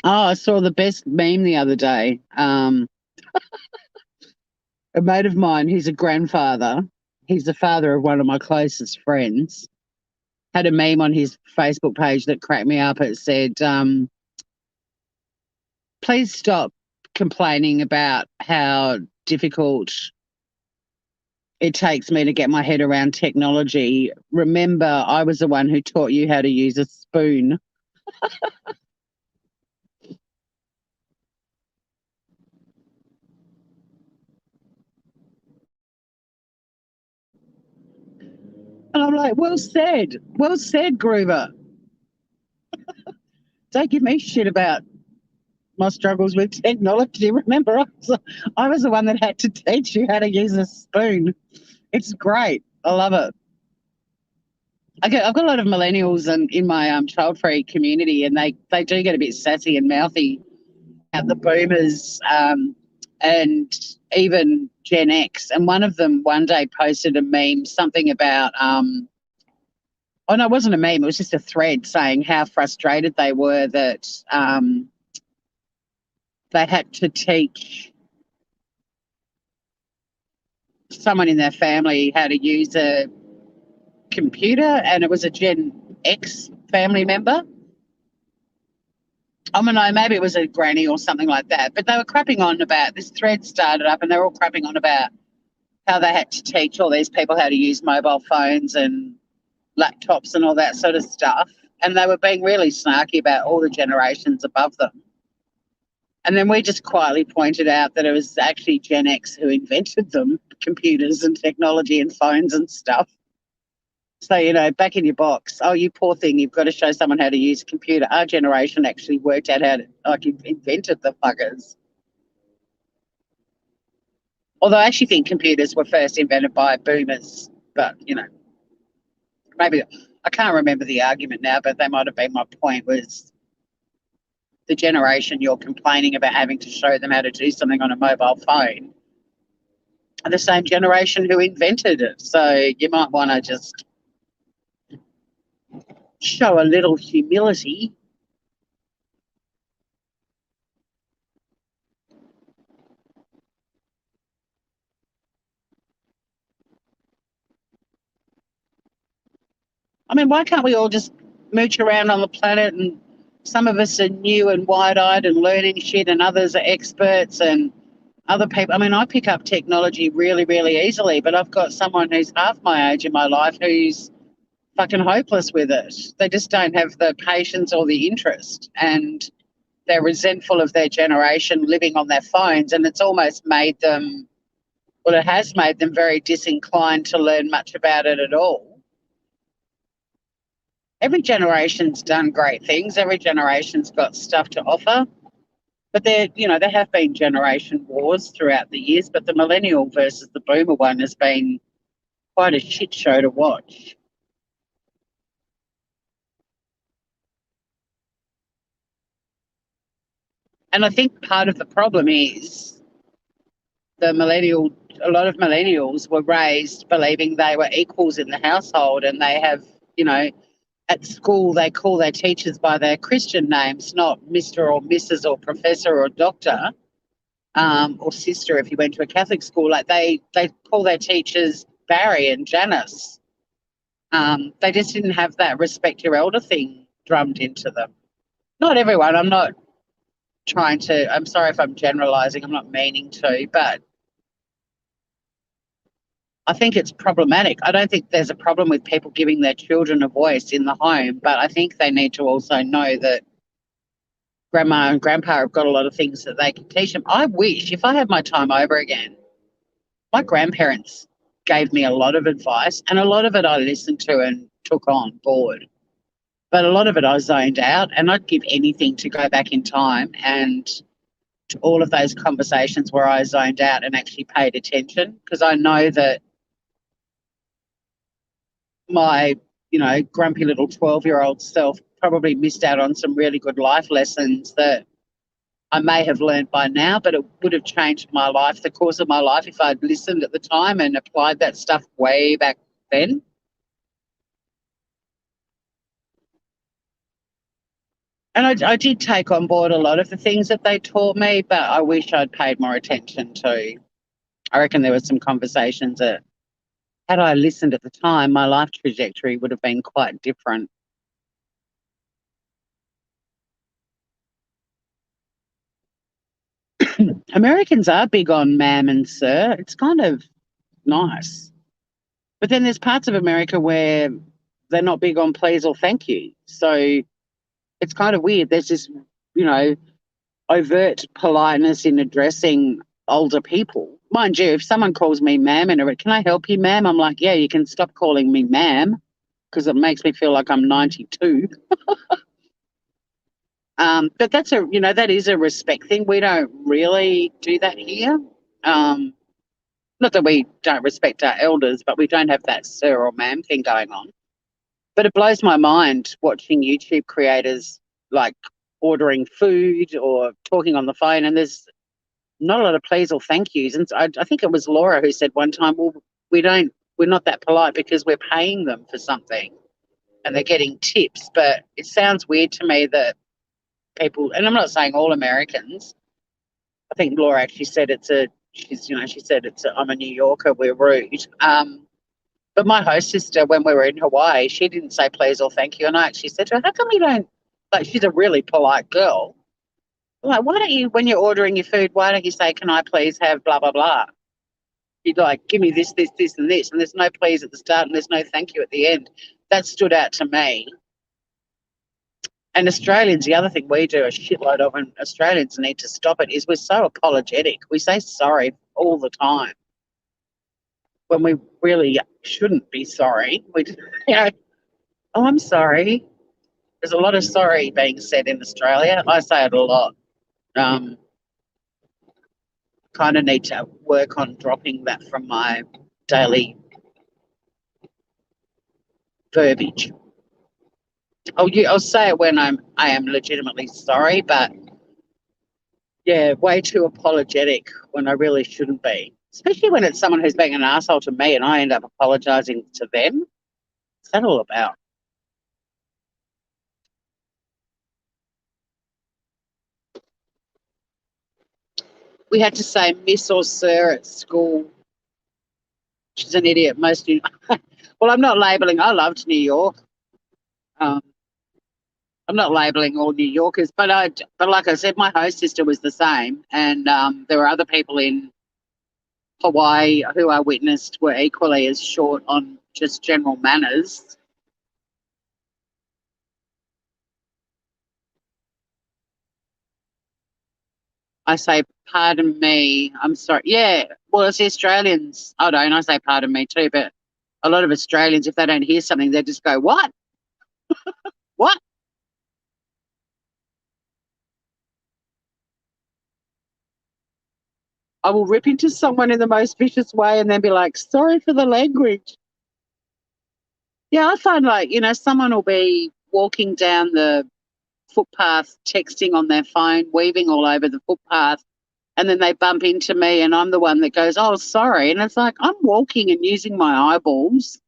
Oh, I saw the best meme the other day. A mate of mine, he's a grandfather. He's the father of one of my closest friends. Had a meme on his Facebook page that cracked me up. It said, please stop complaining about how difficult it takes me to get my head around technology. Remember, I was the one who taught you how to use a spoon. And I'm like, well said, Groover. Don't give me shit about my struggles with technology. Remember, I was the one that had to teach you how to use a spoon. It's great. I love it. I've got a lot of millennials in my child-free community, and they do get a bit sassy and mouthy at the boomers and even Gen X. And one of them one day posted a meme, something about oh no, it wasn't a meme. It was just a thread saying how frustrated they were that they had to teach someone in their family how to use a computer, and it was a Gen X family member. I don't know, maybe it was a granny or something like that. But they were crapping on about this thread started up, and they were all crapping on about how they had to teach all these people how to use mobile phones and laptops and all that sort of stuff. And they were being really snarky about all the generations above them. And then we just quietly pointed out that it was actually Gen X who invented them, computers and technology and phones and stuff. So, back in your box. Oh, you poor thing, you've got to show someone how to use a computer. Our generation actually worked out how to, invented the fuckers. Although I actually think computers were first invented by boomers, but, maybe I can't remember the argument now, but that might have been my point was the generation you're complaining about having to show them how to do something on a mobile phone are the same generation who invented it. So you might want to just show a little humility. I mean, why can't we all just mooch around on the planet, and some of us are new and wide-eyed and learning shit, and others are experts, and other people, I mean, I pick up technology really, really easily, but I've got someone who's half my age in my life who's fucking hopeless with it. They just don't have the patience or the interest, and they're resentful of their generation living on their phones, and it's almost made them, well, it has made them very disinclined to learn much about it at all. Every generation's done great things. Every generation's got stuff to offer. But there have been generation wars throughout the years, but the millennial versus the boomer one has been quite a shit show to watch. And I think part of the problem is a lot of millennials were raised believing they were equals in the household, and they have, at school they call their teachers by their Christian names, not Mr. or Mrs. or Professor or Doctor. Or sister if you went to a Catholic school. Like they call their teachers Barry and Janice. They just didn't have that respect your elder thing drummed into them. Not everyone. I'm sorry if I'm generalising. I'm not meaning to, but I think it's problematic. I don't think there's a problem with people giving their children a voice in the home, but I think they need to also know that grandma and grandpa have got a lot of things that they can teach them. I wish, if I had my time over again, my grandparents gave me a lot of advice, and a lot of it I listened to and took on board. But a lot of it I zoned out, and I'd give anything to go back in time and to all of those conversations where I zoned out and actually paid attention, because I know that my, grumpy little 12-year-old self probably missed out on some really good life lessons that I may have learned by now, but it would have changed my life, the course of my life, if I'd listened at the time and applied that stuff way back then. And I did take on board a lot of the things that they taught me, but I wish I'd paid more attention to. I reckon there were some conversations that, had I listened at the time, my life trajectory would have been quite different. Americans are big on ma'am and sir. It's kind of nice. But then there's parts of America where they're not big on please or thank you. So it's kind of weird. There's this, overt politeness in addressing older people. Mind you, if someone calls me ma'am and can I help you, ma'am? I'm like, yeah, you can stop calling me ma'am because it makes me feel like I'm 92. But that's that is a respect thing. We don't really do that here. Um, Not that we don't respect our elders, but we don't have that sir or ma'am thing going on. But it blows my mind watching YouTube creators like ordering food or talking on the phone, and there's not a lot of please or thank yous. And I think it was Laura who said one time, well, we're not that polite because we're paying them for something and they're getting tips. But it sounds weird to me that people, and I'm not saying all Americans, I think Laura actually said she said I'm a New Yorker, we're rude. But my host sister, when we were in Hawaii, she didn't say please or thank you. And I actually said to her, how come you don't, like, she's a really polite girl. Like, why don't you, when you're ordering your food, why don't you say, can I please have blah, blah, blah? You'd like, give me this, this, this, and this. And there's no please at the start and there's no thank you at the end. That stood out to me. And Australians, the other thing we do a shitload of, and Australians need to stop it, is we're so apologetic. We say sorry all the time when we really shouldn't be sorry. Oh, I'm sorry. There's a lot of sorry being said in Australia. I say it a lot. Kind of need to work on dropping that from my daily verbiage. I'll say it when I am legitimately sorry, but yeah, way too apologetic when I really shouldn't be. Especially when it's someone who's being an asshole to me and I end up apologising to them. What's that all about? We had to say miss or sir at school. She's an idiot. Well, I'm not labelling. I loved New York. Um, I'm not labelling all New Yorkers, but like I said, my host sister was the same, and there were other people in Hawaii who I witnessed were equally as short on just general manners. I say, pardon me, I'm sorry. Yeah, well, it's the Australians. I don't. I say pardon me too, but a lot of Australians, if they don't hear something, they just go, what? What? I will rip into someone in the most vicious way and then be like, sorry for the language. Yeah, I find like, someone will be walking down the footpath, texting on their phone, weaving all over the footpath, and then they bump into me and I'm the one that goes, oh, sorry. And it's like, I'm walking and using my eyeballs.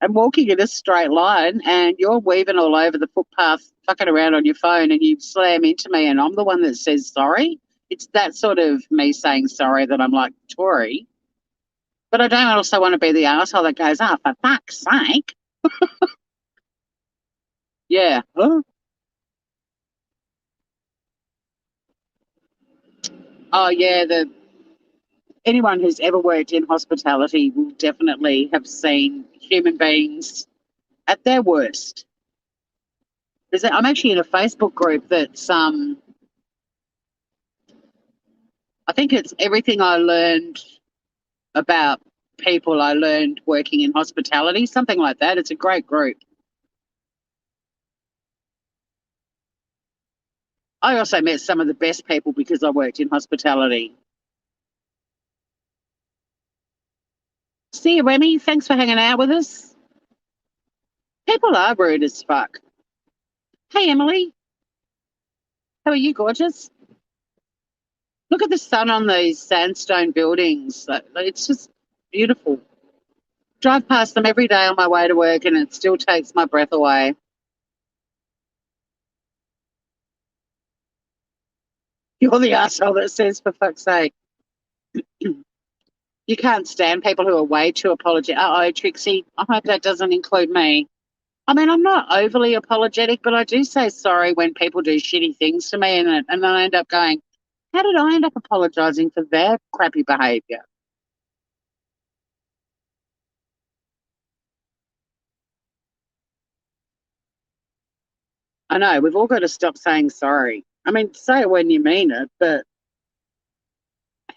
I'm walking in a straight line and you're weaving all over the footpath, fucking around on your phone, and you slam into me and I'm the one that says sorry. It's that sort of me saying sorry that I'm like, Tori. But I don't also want to be the asshole that goes, oh, for fuck's sake. Yeah. Huh? Oh, yeah. Anyone who's ever worked in hospitality will definitely have seen human beings at their worst. I'm actually in a Facebook group that's I think it's everything I learned about people I learned working in hospitality, something like that. It's a great group. I also met some of the best people because I worked in hospitality. See you, Remy. Thanks for hanging out with us. People are rude as fuck. Hey, Emily. How are you, gorgeous? Look at the sun on these sandstone buildings. It's just beautiful. Drive past them every day on my way to work and it still takes my breath away. You're the asshole that says, for fuck's sake. You can't stand people who are way too apologetic. Uh-oh, Trixie, I hope that doesn't include me. I mean, I'm not overly apologetic, but I do say sorry when people do shitty things to me and then I end up going, how did I end up apologising for their crappy behaviour? I know, we've all got to stop saying sorry. I mean, say it when you mean it, but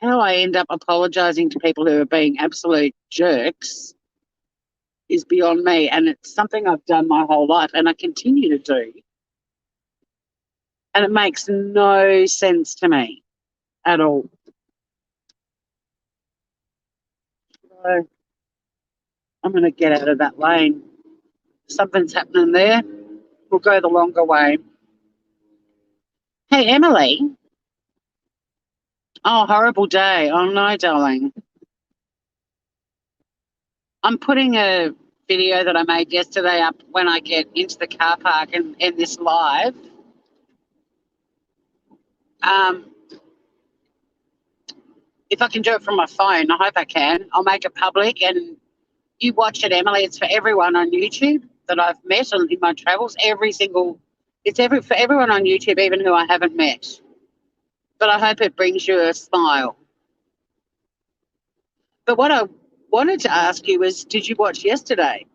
how I end up apologising to people who are being absolute jerks is beyond me. And it's something I've done my whole life and I continue to do. And it makes no sense to me at all. So I'm going to get out of that lane. Something's happening there. We'll go the longer way. Hey, Emily. Oh, horrible day. Oh, no, darling. I'm putting a video that I made yesterday up when I get into the car park and end this live. If I can do it from my phone, I hope I can. I'll make it public and you watch it, Emily. It's for everyone on YouTube that I've met in my travels. For everyone on YouTube, even who I haven't met. But I hope it brings you a smile. But what I wanted to ask you was, did you watch yesterday?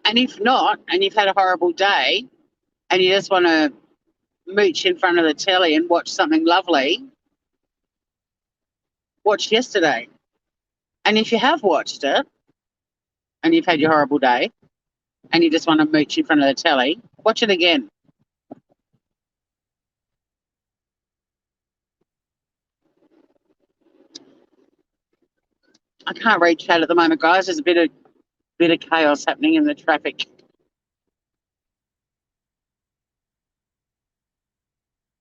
And if not, and you've had a horrible day, and you just want to mooch in front of the telly and watch something lovely, watch yesterday. And if you have watched it, and you've had your horrible day, and you just want to mooch in front of the telly, watch it again. I can't read chat at the moment, guys. There's a bit of chaos happening in the traffic.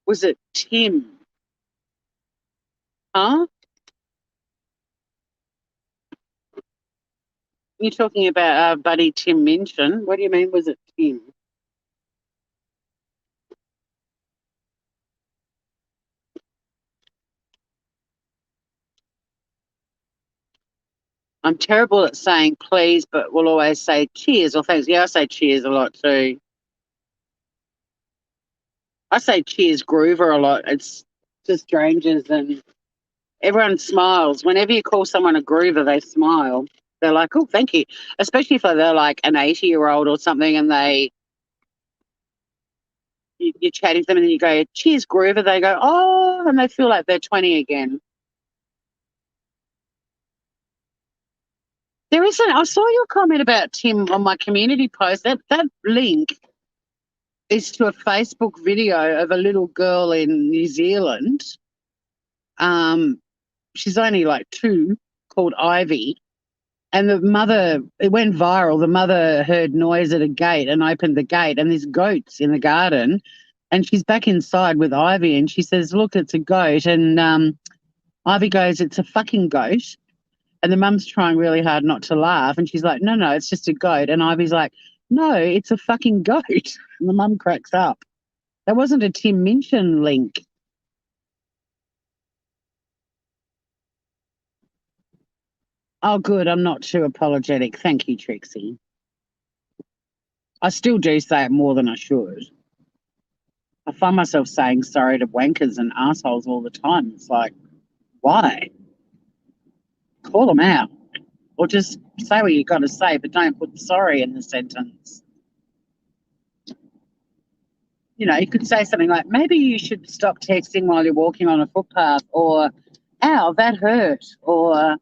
Was it Tim? Huh? You're talking about our buddy Tim Minchin. What do you mean, was it Tim? I'm terrible at saying please, but we'll always say cheers or thanks. Yeah, I say cheers a lot too. I say cheers Groover a lot. It's to strangers and everyone smiles. Whenever you call someone a Groover, they smile. They're like, oh, thank you. Especially if they're like an 80-year-old or something and you're chatting to them and then you go, cheers Groover. They go, oh, and they feel like they're 20 again. There isn't. I saw your comment about Tim on my community post. That link is to a Facebook video of a little girl in New Zealand. She's only like 2, called Ivy. And the mother, it went viral. The mother heard noise at a gate and opened the gate, and there's goats in the garden. And she's back inside with Ivy, and she says, look, it's a goat. And Ivy goes, it's a fucking goat. And the mum's trying really hard not to laugh. And she's like, no, it's just a goat. And Ivy's like, no, it's a fucking goat. And the mum cracks up. That wasn't a Tim Minchin link. Oh, good. I'm not too apologetic. Thank you, Trixie. I still do say it more than I should. I find myself saying sorry to wankers and assholes all the time. It's like, why? Call them out. Or just say what you got to say, but don't put sorry in the sentence. You know, you could say something like, maybe you should stop texting while you're walking on a footpath, or, ow, that hurt, or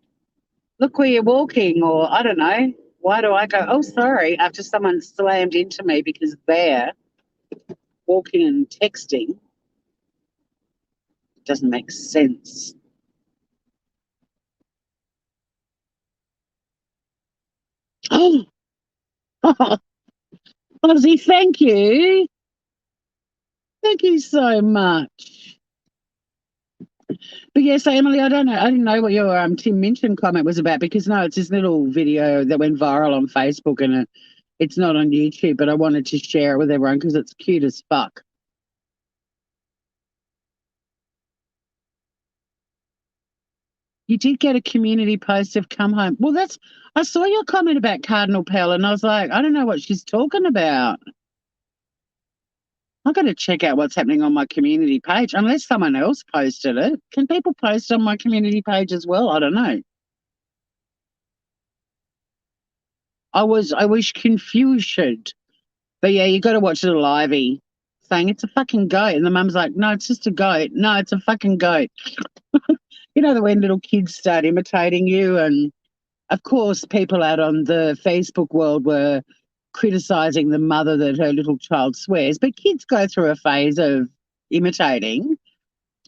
look where you're walking, or I don't know. Why do I go, oh, sorry, after someone slammed into me because they're walking and texting? It doesn't make sense. Oh, Ozzy, thank you. Thank you so much. But yeah, so Emily, I don't know. I didn't know what your Tim Minchin comment was about because no, it's this little video that went viral on Facebook and it's not on YouTube, but I wanted to share it with everyone because it's cute as fuck. You did get a community post of come home. Well, I saw your comment about Cardinal Pell and I was like, I don't know what she's talking about. I've got to check out what's happening on my community page, unless someone else posted it. Can people post on my community page as well? I don't know. I was confused. But yeah, you got to watch Little Ivy. saying it's a fucking goat. And the mum's like, no, it's just a goat. No, it's a fucking goat. You know, when little kids start imitating you. And of course, people out on the Facebook world were criticizing the mother that her little child swears. But kids go through a phase of imitating.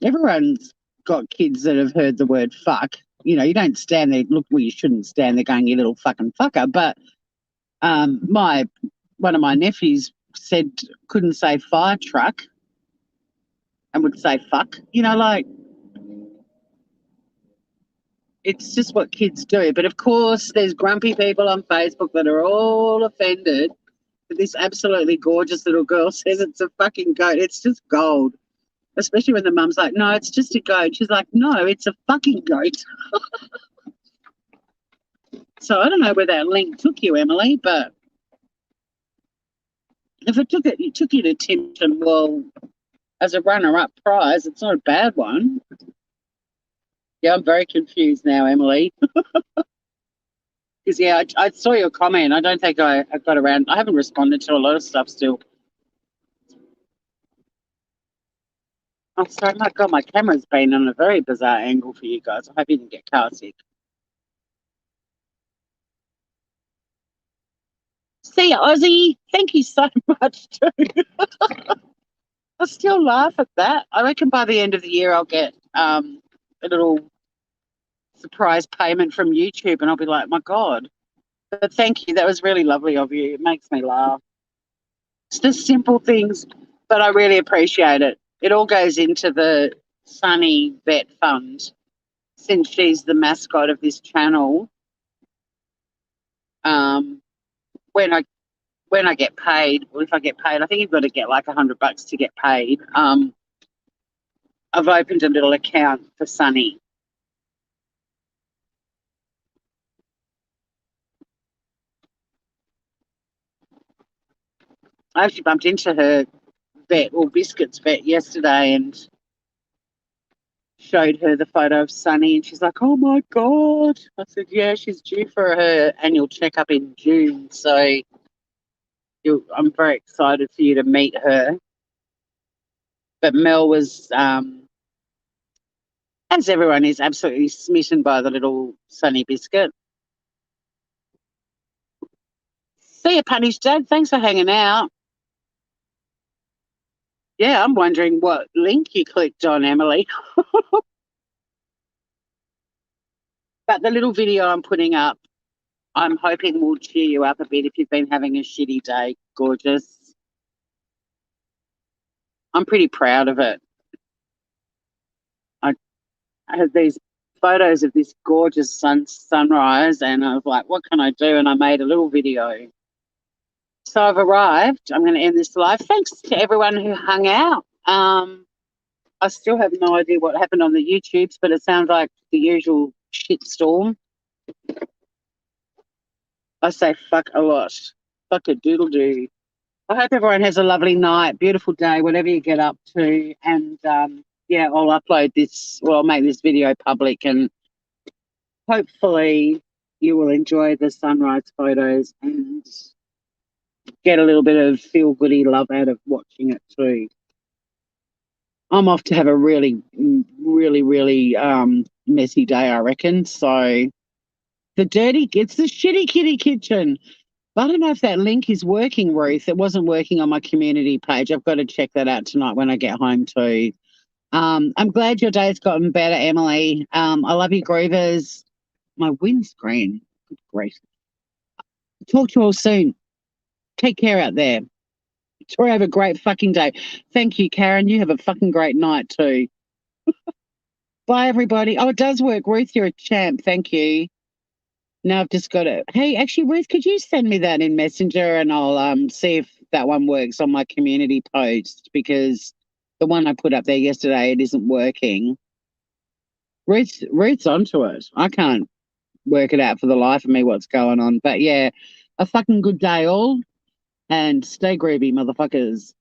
Everyone's got kids that have heard the word fuck. You know, you don't stand there, look, well, you shouldn't stand there going, you little fucking fucker. But one of my nephews said couldn't say fire truck and would say fuck. You know, like, it's just what kids do. But of course, there's grumpy people on Facebook that are all offended that this absolutely gorgeous little girl says it's a fucking goat. It's just gold. Especially when the mum's like, no, it's just a goat. She's like, no, it's a fucking goat. So I don't know where that link took you, Emily, but if it took you to Timpton, well, as a runner-up prize, it's not a bad one. Yeah, I'm very confused now, Emily. Because, yeah, I saw your comment. I don't think I got around. I haven't responded to a lot of stuff still. Oh, sorry, my God, my camera's been on a very bizarre angle for you guys. I hope you didn't get car sick. See you, Ozzy. Thank you so much, too. I still laugh at that. I reckon by the end of the year I'll get a little surprise payment from YouTube and I'll be like, my God. But thank you. That was really lovely of you. It makes me laugh. It's just simple things, but I really appreciate it. It all goes into the Sunny Vet Fund since she's the mascot of this channel. When I get paid, or if I get paid, I think you've got to get like $100 to get paid. I've opened a little account for Sunny. I actually bumped into her vet, or Biscuit's vet, yesterday and showed her the photo of Sunny, and she's like, oh my God. I said, yeah, she's due for her annual checkup in June, so I'm very excited for you to meet her. But Mel was, as everyone is, absolutely smitten by the little Sunny Biscuit. See you, Punish Dad. Thanks for hanging out. Yeah, I'm wondering what link you clicked on, Emily. But the little video I'm putting up, I'm hoping will cheer you up a bit if you've been having a shitty day. Gorgeous. I'm pretty proud of it. I had these photos of this gorgeous sunrise and I was like, what can I do? And I made a little video. So I've arrived. I'm going to end this live. Thanks to everyone who hung out. I still have no idea what happened on the YouTubes, but it sounds like the usual shitstorm. I say fuck a lot. Fuck a doodle doo. I hope everyone has a lovely night, beautiful day, whatever you get up to. And yeah, I'll upload this, well, I'll make this video public and hopefully you will enjoy the sunrise photos and get a little bit of feel-goody love out of watching it too. I'm off to have a really, really, really messy day, I reckon. So it's the shitty kitty kitchen. I don't know if that link is working, Ruth. It wasn't working on my community page. I've got to check that out tonight when I get home too. I'm glad your day's gotten better, Emily. I love you, Groovers. My windscreen. Good grief. Talk to you all soon. Take care out there. Tori, have a great fucking day. Thank you, Karen. You have a fucking great night too. Bye, everybody. Oh, it does work. Ruth, you're a champ. Thank you. Now I've just got it. Hey, actually, Ruth, could you send me that in Messenger and I'll see if that one works on my community post, because the one I put up there yesterday, it isn't working. Ruth's onto it. I can't work it out for the life of me what's going on. But yeah, a fucking good day all and stay groovy, motherfuckers.